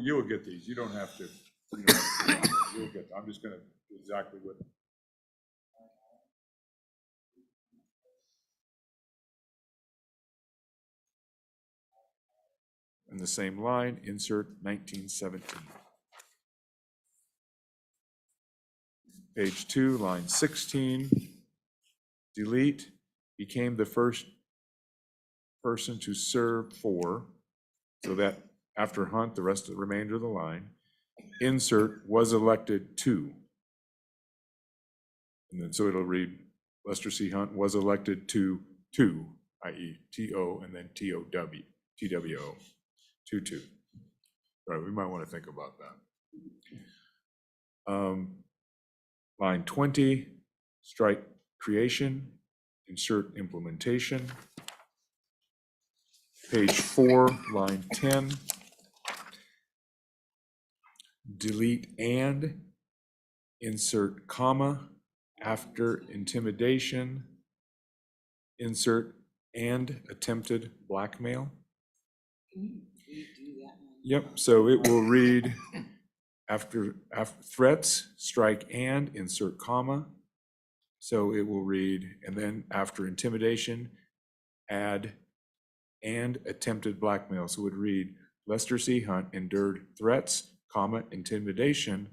E: You'll get these. You don't have to. You'll get, I'm just gonna do exactly what. In the same line, insert 1917. Page 2, line 16, delete, became the first person to serve for, so that after Hunt, the rest of the remainder of the line, insert was elected to. And then so it'll read, Lester C. Hunt was elected to, i.e. T-O and then T-O-W, T-W-O. 2-2. Right, we might want to think about that. Line 20, strike creation, insert implementation. Page 4, line 10, delete and, insert comma, after intimidation, insert and attempted blackmail. Yep, so it will read after threats, strike and, insert comma. So it will read, and then after intimidation, add and attempted blackmail. So it would read, Lester C. Hunt endured threats, comma, intimidation.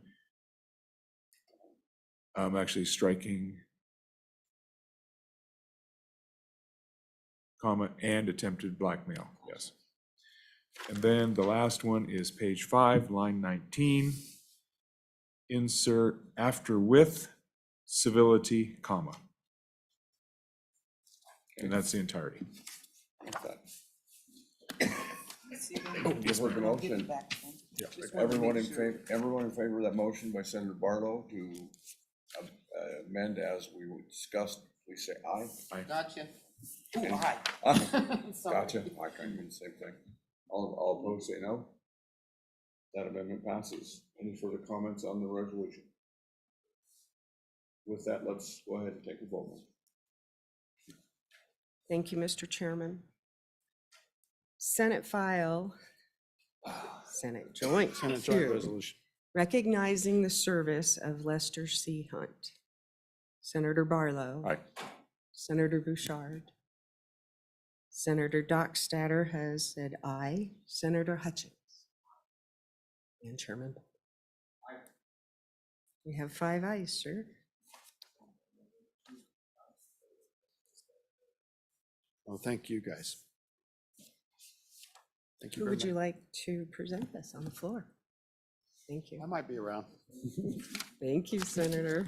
E: I'm actually striking comma, and attempted blackmail, yes. And then the last one is page 5, line 19. Insert after with civility, comma. And that's the entirety.
A: Working motion. Everyone in favor of that motion by Senator Barlow to amend as we discussed, please say aye.
D: Gotcha. Oh, hi.
A: Gotcha. I kind of mean the same thing. All opposed, say no. That amendment passes. Any further comments on the resolution? With that, let's go ahead and take a vote.
F: Thank you, Mr. Chairman. Senate file, Senate Joint
H: Senate Joint
F: 2,
H: Resolution.
F: recognizing the service of Lester C. Hunt. Senator Barlow.
A: Aye.
F: Senator Bouchard. Senator Dockstader has said aye. Senator Hutchins. And Chairman. We have 5 ayes, sir.
H: Oh, thank you, guys. Thank you
F: Who
H: very
F: would you
H: much.
F: like to present this on the floor? Thank you.
H: I might be around.
F: Thank you, Senator.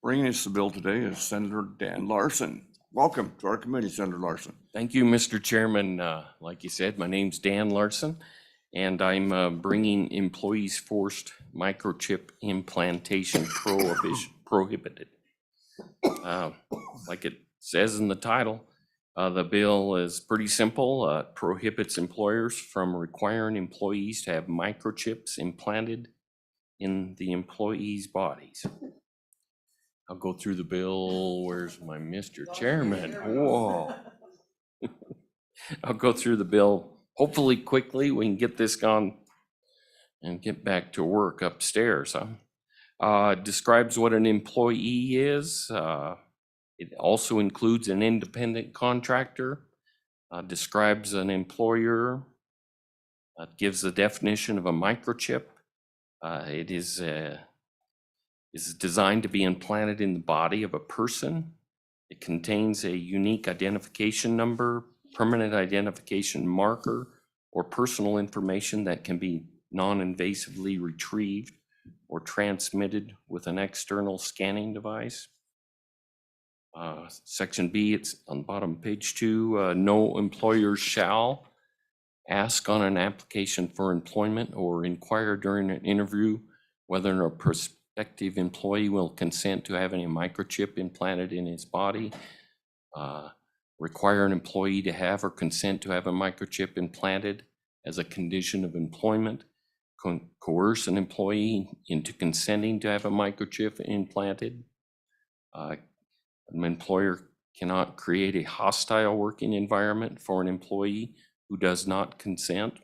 A: Bringing us the bill today is Senator Dan Larson. Welcome to our committee, Senator Larson.
J: Thank you, Mr. Chairman. Like you said, my name's Dan Larson, and I'm bringing employees forced microchip implantation prohibited. Like it says in the title, the bill is pretty simple. It prohibits employers from requiring employees to have microchips implanted in the employees' bodies. I'll go through the bill. Where's my Mr. Chairman? Whoa. I'll go through the bill, hopefully quickly. We can get this gone and get back to work upstairs. Describes what an employee is. It also includes an independent contractor. Describes an employer. Gives the definition of a microchip. It is designed to be implanted in the body of a person. It contains a unique identification number, permanent identification marker, or personal information that can be non-invasively retrieved or transmitted with an external scanning device. Section B, it's on the bottom, page 2, no employer shall ask on an application for employment or inquire during an interview whether a prospective employee will consent to having a microchip implanted in his body. Require an employee to have or consent to have a microchip implanted as a condition of employment. Coerce an employee into consenting to have a microchip implanted. An employer cannot create a hostile working environment for an employee who does not consent.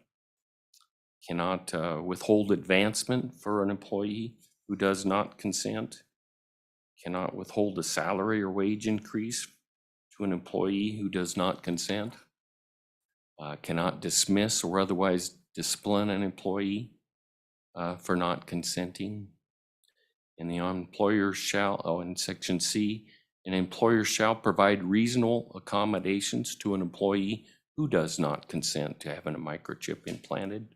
J: Cannot withhold advancement for an employee who does not consent. Cannot withhold a salary or wage increase to an employee who does not consent. Cannot dismiss or otherwise discipline an employee for not consenting. And the employer shall, in section C, an employer shall provide reasonable accommodations to an employee who does not consent to having a microchip implanted.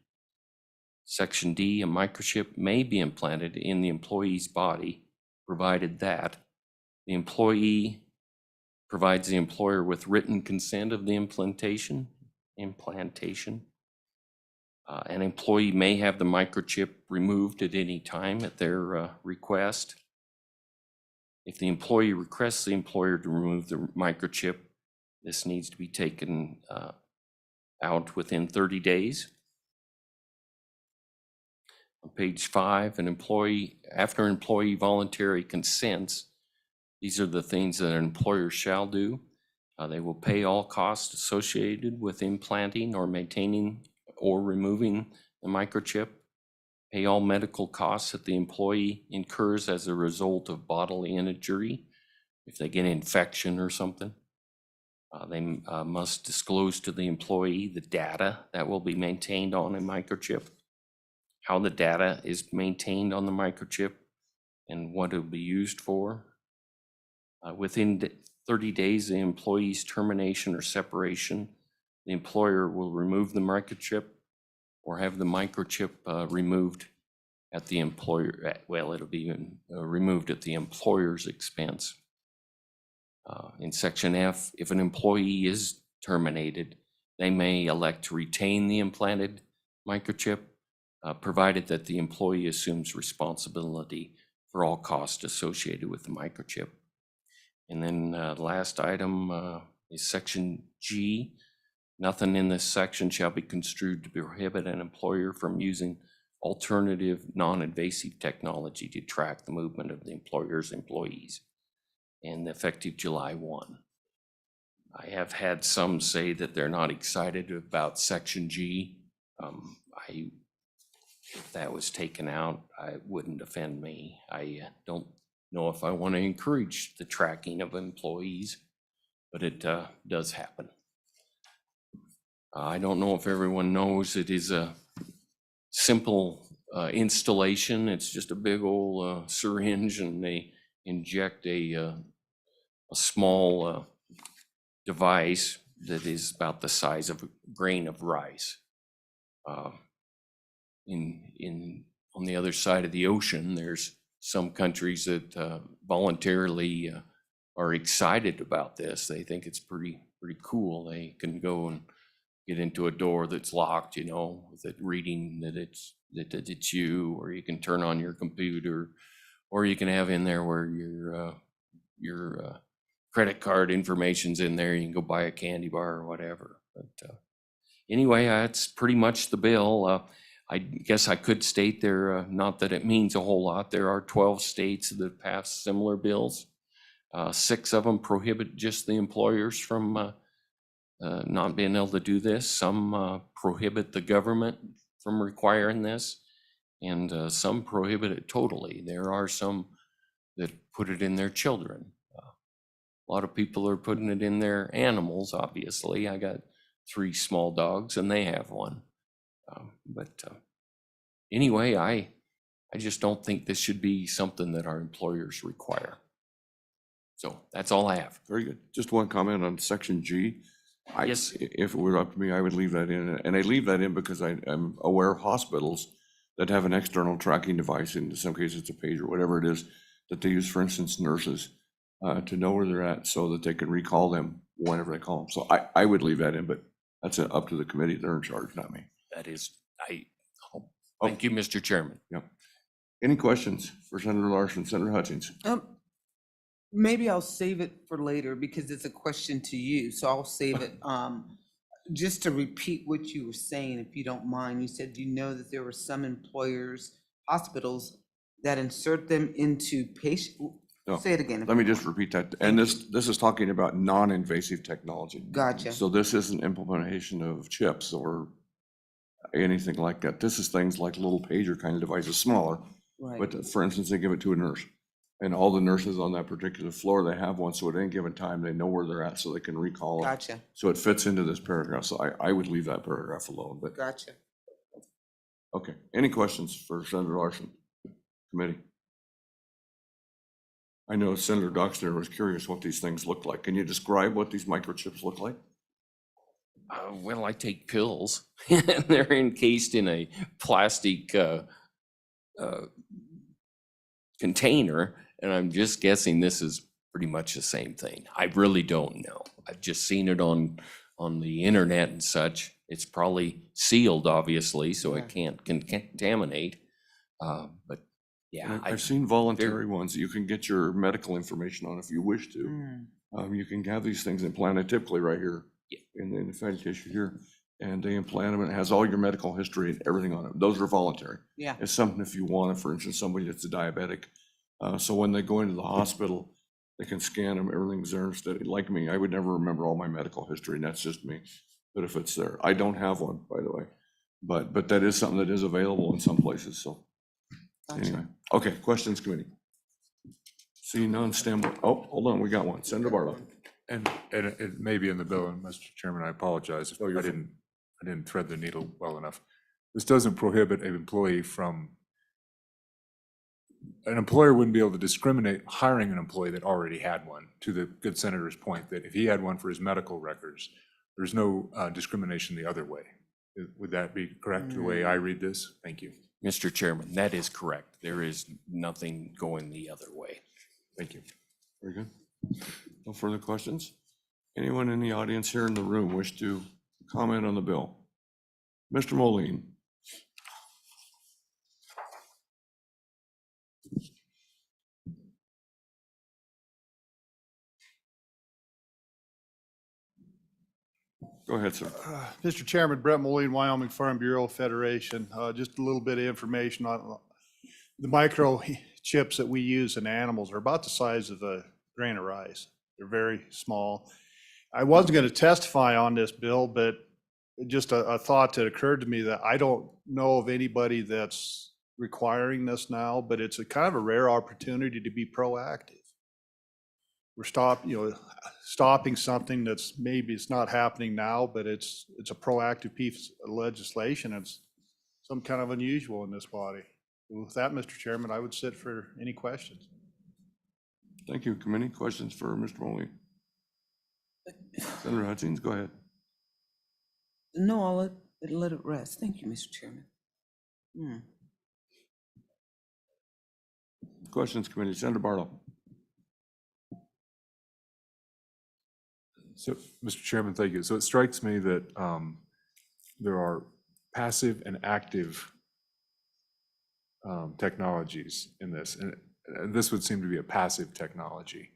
J: Section D, a microchip may be implanted in the employee's body, provided that the employee provides the employer with written consent of the implantation. An employee may have the microchip removed at any time at their request. If the employee requests the employer to remove the microchip, this needs to be taken out within 30 days. On page 5, after an employee voluntarily consents, these are the things that an employer shall do. They will pay all costs associated with implanting or maintaining or removing the microchip, pay all medical costs that the employee incurs as a result of bodily injury. If they get an infection or something, they must disclose to the employee the data that will be maintained on a microchip, how the data is maintained on the microchip, and what it will be used for. Within 30 days of the employee's termination or separation, the employer will remove the microchip or have the microchip removed at the employer. Well, it'll be removed at the employer's expense. In section F, if an employee is terminated, they may elect to retain the implanted microchip, provided that the employee assumes responsibility for all costs associated with the microchip. And then the last item is section G. Nothing in this section shall be construed to prohibit an employer from using alternative non-invasive technology to track the movement of the employer's employees, and effective July 1. I have had some say that they're not excited about section G. If that was taken out, it wouldn't offend me. I don't know if I want to encourage the tracking of employees, but it does happen. I don't know if everyone knows it is a simple installation. It's just a big old syringe, and they inject a small device that is about the size of a grain of rice. On the other side of the ocean, there's some countries that voluntarily are excited about this. They think it's pretty cool. They can go and get into a door that's locked, with it reading that it's you, or you can turn on your computer, or you can have in there where your credit card information's in there. You can go buy a candy bar or whatever. But anyway, that's pretty much the bill. I guess I could state there, not that it means a whole lot, there are 12 states that pass similar bills. 6 of them prohibit just the employers from not being able to do this. Some prohibit the government from requiring this, and some prohibit it totally. There are some that put it in their children. A lot of people are putting it in their animals, obviously. I got 3 small dogs and they have one. But anyway, I just don't think this should be something that our employers require. So that's all I have.
A: Very good. Just one comment on section G.
J: Yes.
A: If it were up to me, I would leave that in. And I leave that in because I'm aware of hospitals that have an external tracking device, in some cases it's a pager, whatever it is, that they use, for instance, nurses to know where they're at so that they can recall them whenever they call them. So I would leave that in, but that's up to the committee. They're in charge, not me.
J: That is, thank you, Mr. Chairman.
A: Yep. Any questions for Senator Larson, Senator Hutchins?
D: Maybe I'll save it for later because it's a question to you, so I'll save it. Just to repeat what you were saying, if you don't mind, you said you know that there were some employers, hospitals, that insert them into patient,
A: No.
D: say it again.
A: Let me just repeat that. And this is talking about non-invasive technology.
D: Gotcha.
A: So this isn't implementation of chips or anything like that. This is things like little pager kind of devices, smaller.
D: Right.
A: But for instance, they give it to a nurse. And all the nurses on that particular floor, they have one, so at any given time, they know where they're at, so they can recall it.
D: Gotcha,
A: So it fits into this paragraph, so I would leave that paragraph alone, but,
D: gotcha.
A: okay. Any questions for Senator Larson, committee? I know Senator Doxner was curious what these things look like. Can you describe what these microchips look like?
J: Well, I take pills and they're encased in a plastic container, and I'm just guessing this is pretty much the same thing. I really don't know. I've just seen it on the internet and such. It's probably sealed, obviously, so it can't contaminate. But yeah,
A: I've seen voluntary ones that you can get your medical information on if you wish to. You can have these things implanted typically right here in the fatty tissue here, and they implant them, and it has all your medical history and everything on it. Those are voluntary.
D: Yeah.
A: It's something if you want it, for instance, somebody that's a diabetic. So when they go into the hospital, they can scan them, everything's there instead. Like me, I would never remember all my medical history, and that's just me. But if it's there, I don't have one, by the way. But that is something that is available in some places, so. Anyway, okay, questions, committee? See none, stand by. Oh, hold on, we got one. Senator Barlow.
E: And it may be in the bill, and Mr. Chairman, I apologize if
A: Oh, you're
E: I
A: fine.
E: didn't thread the needle well enough. This doesn't prohibit an employee from, an employer wouldn't be able to discriminate hiring an employee that already had one, to the good senator's point, that if he had one for his medical records, there's no discrimination the other way. Would that be correct, the way I read this? Thank you.
J: Mr. Chairman, that is correct. There is nothing going the other way.
A: Thank you. Very good. No further questions? Anyone in the audience here in the room wish to comment on the bill? Mr. Moline. Go ahead, sir.
K: Mr. Chairman, Brett Moline, Wyoming Farm Bureau Federation. Just a little bit of information on the microchips that we use in animals are about the size of a grain of rice. They're very small. I wasn't going to testify on this bill, but just a thought that occurred to me that I don't know of anybody that's requiring this now, but it's a kind of a rare opportunity to be proactive. We're stopping something that's maybe it's not happening now, but it's a proactive piece of legislation. It's some kind of unusual in this body. With that, Mr. Chairman, I would sit for any questions.
A: Thank you. Committee, questions for Mr. Moline? Senator Hutchins, go ahead.
D: No, I'll let it rest. Thank you, Mr. Chairman.
A: Questions, committee. Senator Barlow.
E: So, Mr. Chairman, thank you. So it strikes me that there are passive and active technologies in this, and this would seem to be a passive technology,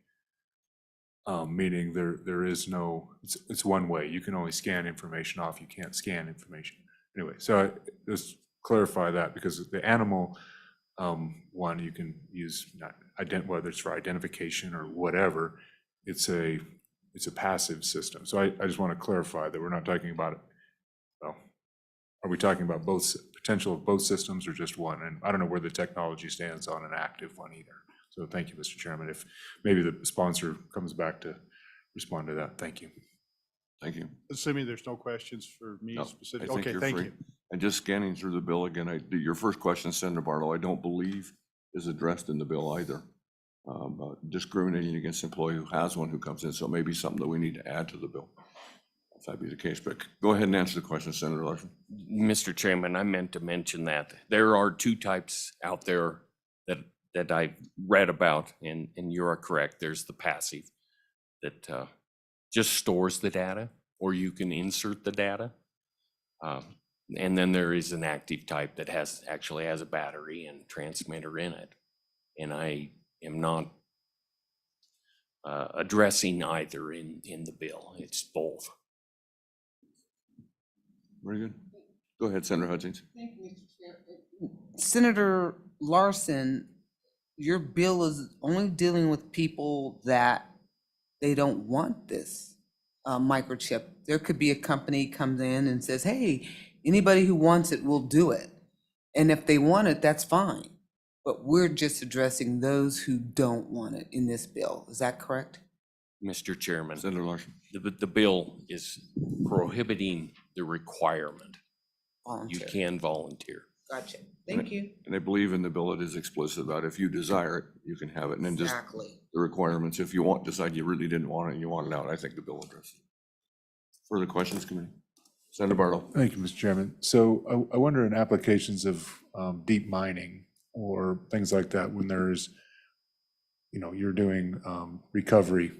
E: meaning there is no, it's one way. You can only scan information off. You can't scan information. Anyway, so this clarify that, because the animal one, you can use, not whether it's for identification or whatever, it's a passive system. So I just want to clarify that we're not talking about it. Well, are we talking about potential of both systems or just one? And I don't know where the technology stands on an active one either. So thank you, Mr. Chairman. If maybe the sponsor comes back to respond to that, thank you.
A: Thank you.
K: Assuming there's no questions for me
A: No, I
K: specifically.
A: think
K: Okay,
A: you're
K: thank
A: free.
K: you.
A: And just scanning through the bill again, your first question, Senator Barlow, I don't believe is addressed in the bill either. Discriminating against an employee who has one who comes in, so it may be something that we need to add to the bill, if that be the case. But go ahead and answer the question, Senator Larson.
J: Mr. Chairman, I meant to mention that there are two types out there that I read about, and you are correct. There's the passive that just stores the data, or you can insert the data. And then there is an active type that actually has a battery and transmitter in it. And I am not addressing either in the bill. It's both.
A: Very good. Go ahead, Senator Hutchins.
D: Thank you, Mr. Chair. Senator Larson, your bill is only dealing with people that they don't want this microchip. There could be a company comes in and says, hey, anybody who wants it will do it. And if they want it, that's fine. But we're just addressing those who don't want it in this bill. Is that correct?
J: Mr. Chairman,
A: Senator Larson.
J: the bill is prohibiting the requirement. You
D: Voluntary.
J: can volunteer.
D: Gotcha. Thank you.
A: And I believe in the bill it is explicit about if you desire it, you can have it. And then just
D: Exactly.
A: the requirements, if you decide you really didn't want it and you want it out, I think the bill addresses it. Further questions, committee? Senator Barlow.
E: Thank you, Mr. Chairman. So I wonder in applications of deep mining or things like that, when there's, you're doing recovery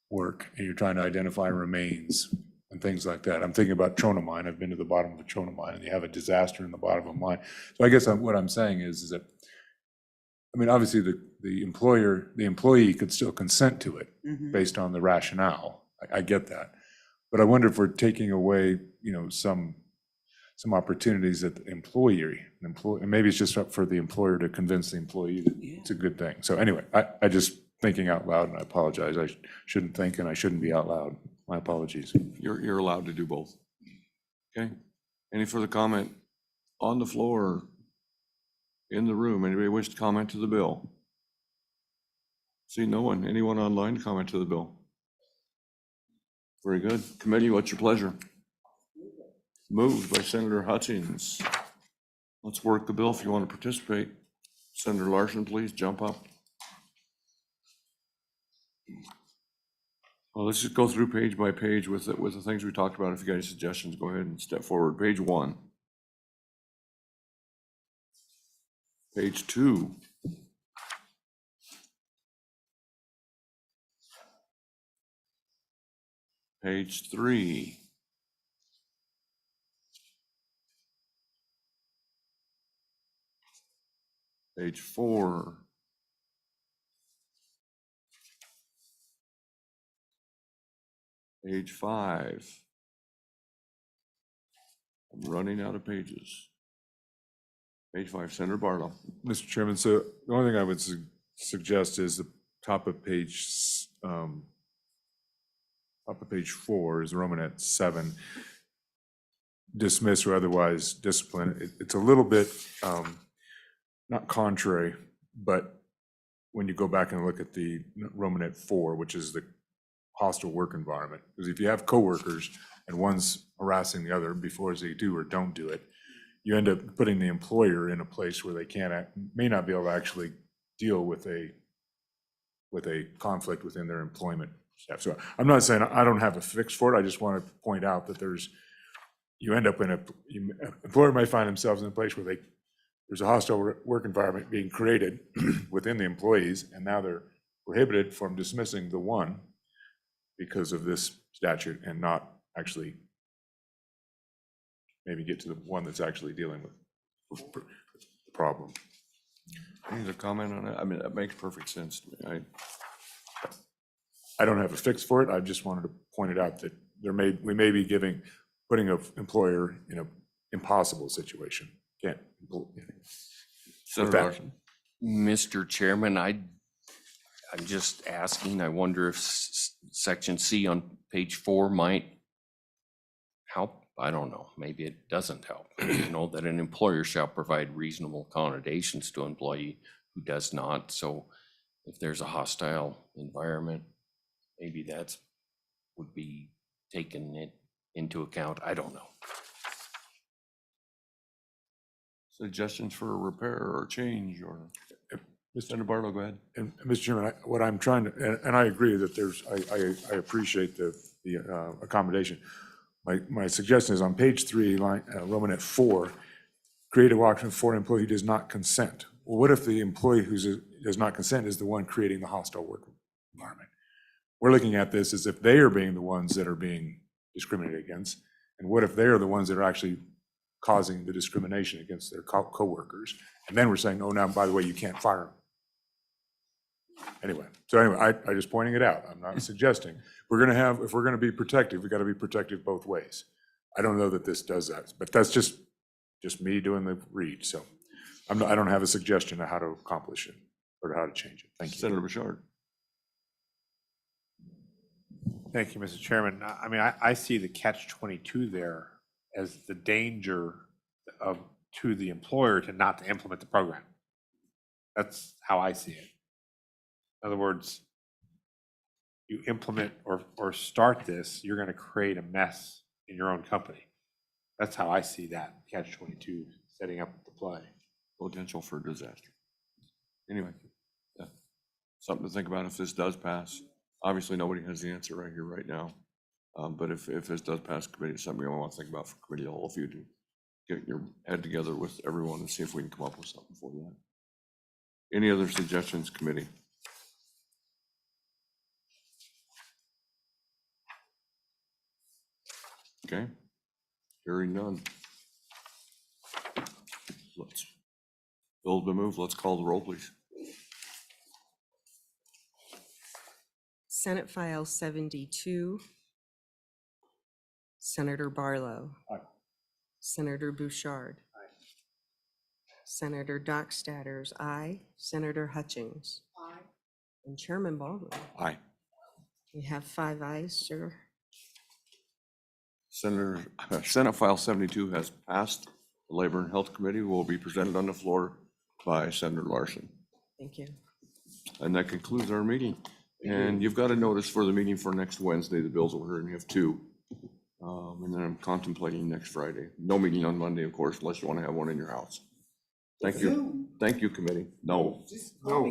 E: work and you're trying to identify remains and things like that. I'm thinking about Trona mine. I've been to the bottom of a Trona mine and you have a disaster in the bottom of a mine. So I guess what I'm saying is that, obviously the employee could still consent to it based on the rationale. I get that. But I wonder if we're taking away, some opportunities that the employee, and maybe it's just up for the employer to convince the employee that it's a good thing. So anyway, I just thinking out loud, and I apologize. I shouldn't think and I shouldn't be out loud. My apologies.
A: You're allowed to do both. Okay. Any further comment on the floor, in the room? Anybody wish to comment to the bill? See no one. Anyone online comment to the bill? Very good. Committee, what's your pleasure? Moved by Senator Hutchins. Let's work the bill if you want to participate. Senator Larson, please jump up. Well, let's just go through page by page with the things we talked about. If you got any suggestions, go ahead and step forward. Page 1. Page 2. Page 3. Page 4. Page 5. I'm running out of pages. Page 5, Senator Barlow.
E: Mr. Chairman, so the only thing I would suggest is the top of page 4 is Romanet 7, dismiss or otherwise discipline. It's a little bit, not contrary, but when you go back and look at the Romanet 4, which is the hostile work environment, because if you have coworkers and one's harassing the other before they do or don't do it, you end up putting the employer in a place where they may not be able to actually deal with a conflict within their employment staff. So I'm not saying I don't have a fix for it. I just want to point out that you end up employer might find themselves in a place where there's a hostile work environment being created within the employees, and now they're prohibited from dismissing the one because of this statute and not actually maybe get to the one that's actually dealing with the problem.
A: Any other comment on it? That makes perfect sense to me.
E: I don't have a fix for it. I just wanted to point it out that we may be putting an employer in an impossible situation. Can't.
A: Senator
E: that-
A: Larson.
J: Mr. Chairman, I'm just asking, I wonder if section C on page 4 might help. I don't know, maybe it doesn't help. You know, that an employer shall provide reasonable accommodations to an employee who does not. So if there's a hostile environment, maybe that's would be taken into account. I don't know.
A: Suggestions for a repair or change or, Senator Barlow, go ahead.
E: And Mr. Chairman, what I'm trying to, and I agree that there's, I appreciate the accommodation. My suggestion is on page 3, line, Romanet 4, creative option for an employee who does not consent. Well, what if the employee who does not consent is the one creating the hostile work environment? We're looking at this as if they are being the ones that are being discriminated against. And what if they are the ones that are actually causing the discrimination against their coworkers? And then we're saying, oh, now, by the way, you can't fire them. Anyway, I just pointing it out. I'm not suggesting. We're gonna have, if we're gonna be protective, we gotta be protective both ways. I don't know that this does that, but that's just me doing the read, so I don't have a suggestion of how to accomplish it or how to change it. Thank you.
A: Senator Bouchard.
I: Thank you, Mr. Chairman. I mean, I see the catch-22 there as the danger to the employer to not to implement the program. That's how I see it. In other words, you implement or start this, you're going to create a mess in your own company. That's how I see that catch-22 setting up the play.
A: Potential for disaster. Anyway, yeah, something to think about if this does pass. Obviously, nobody has the answer right here, right now. But if this does pass committee, it's something I want to think about for committee, all of you to get your head together with everyone and see if we can come up with something for that. Any other suggestions, committee? Okay, hearing none. Bill's been moved. Let's call the roll, please.
F: Senate File 72. Senator Barlow.
E: Aye.
F: Senator Bouchard. Senator Dockstader's aye. Senator Hutchings. Aye. And Chairman Baldwin.
A: Aye.
F: We have 5 ayes, sir.
A: Senate File 72 has passed. The Labor and Health Committee will be presented on the floor by Senator Larson.
F: Thank you.
A: And that concludes our meeting. And you've got a notice for the meeting for next Wednesday, the bills order, and you have 2. And then I'm contemplating next Friday. No meeting on Monday, of course, unless you want to have one in your house. Thank you. Thank you, committee. No. No.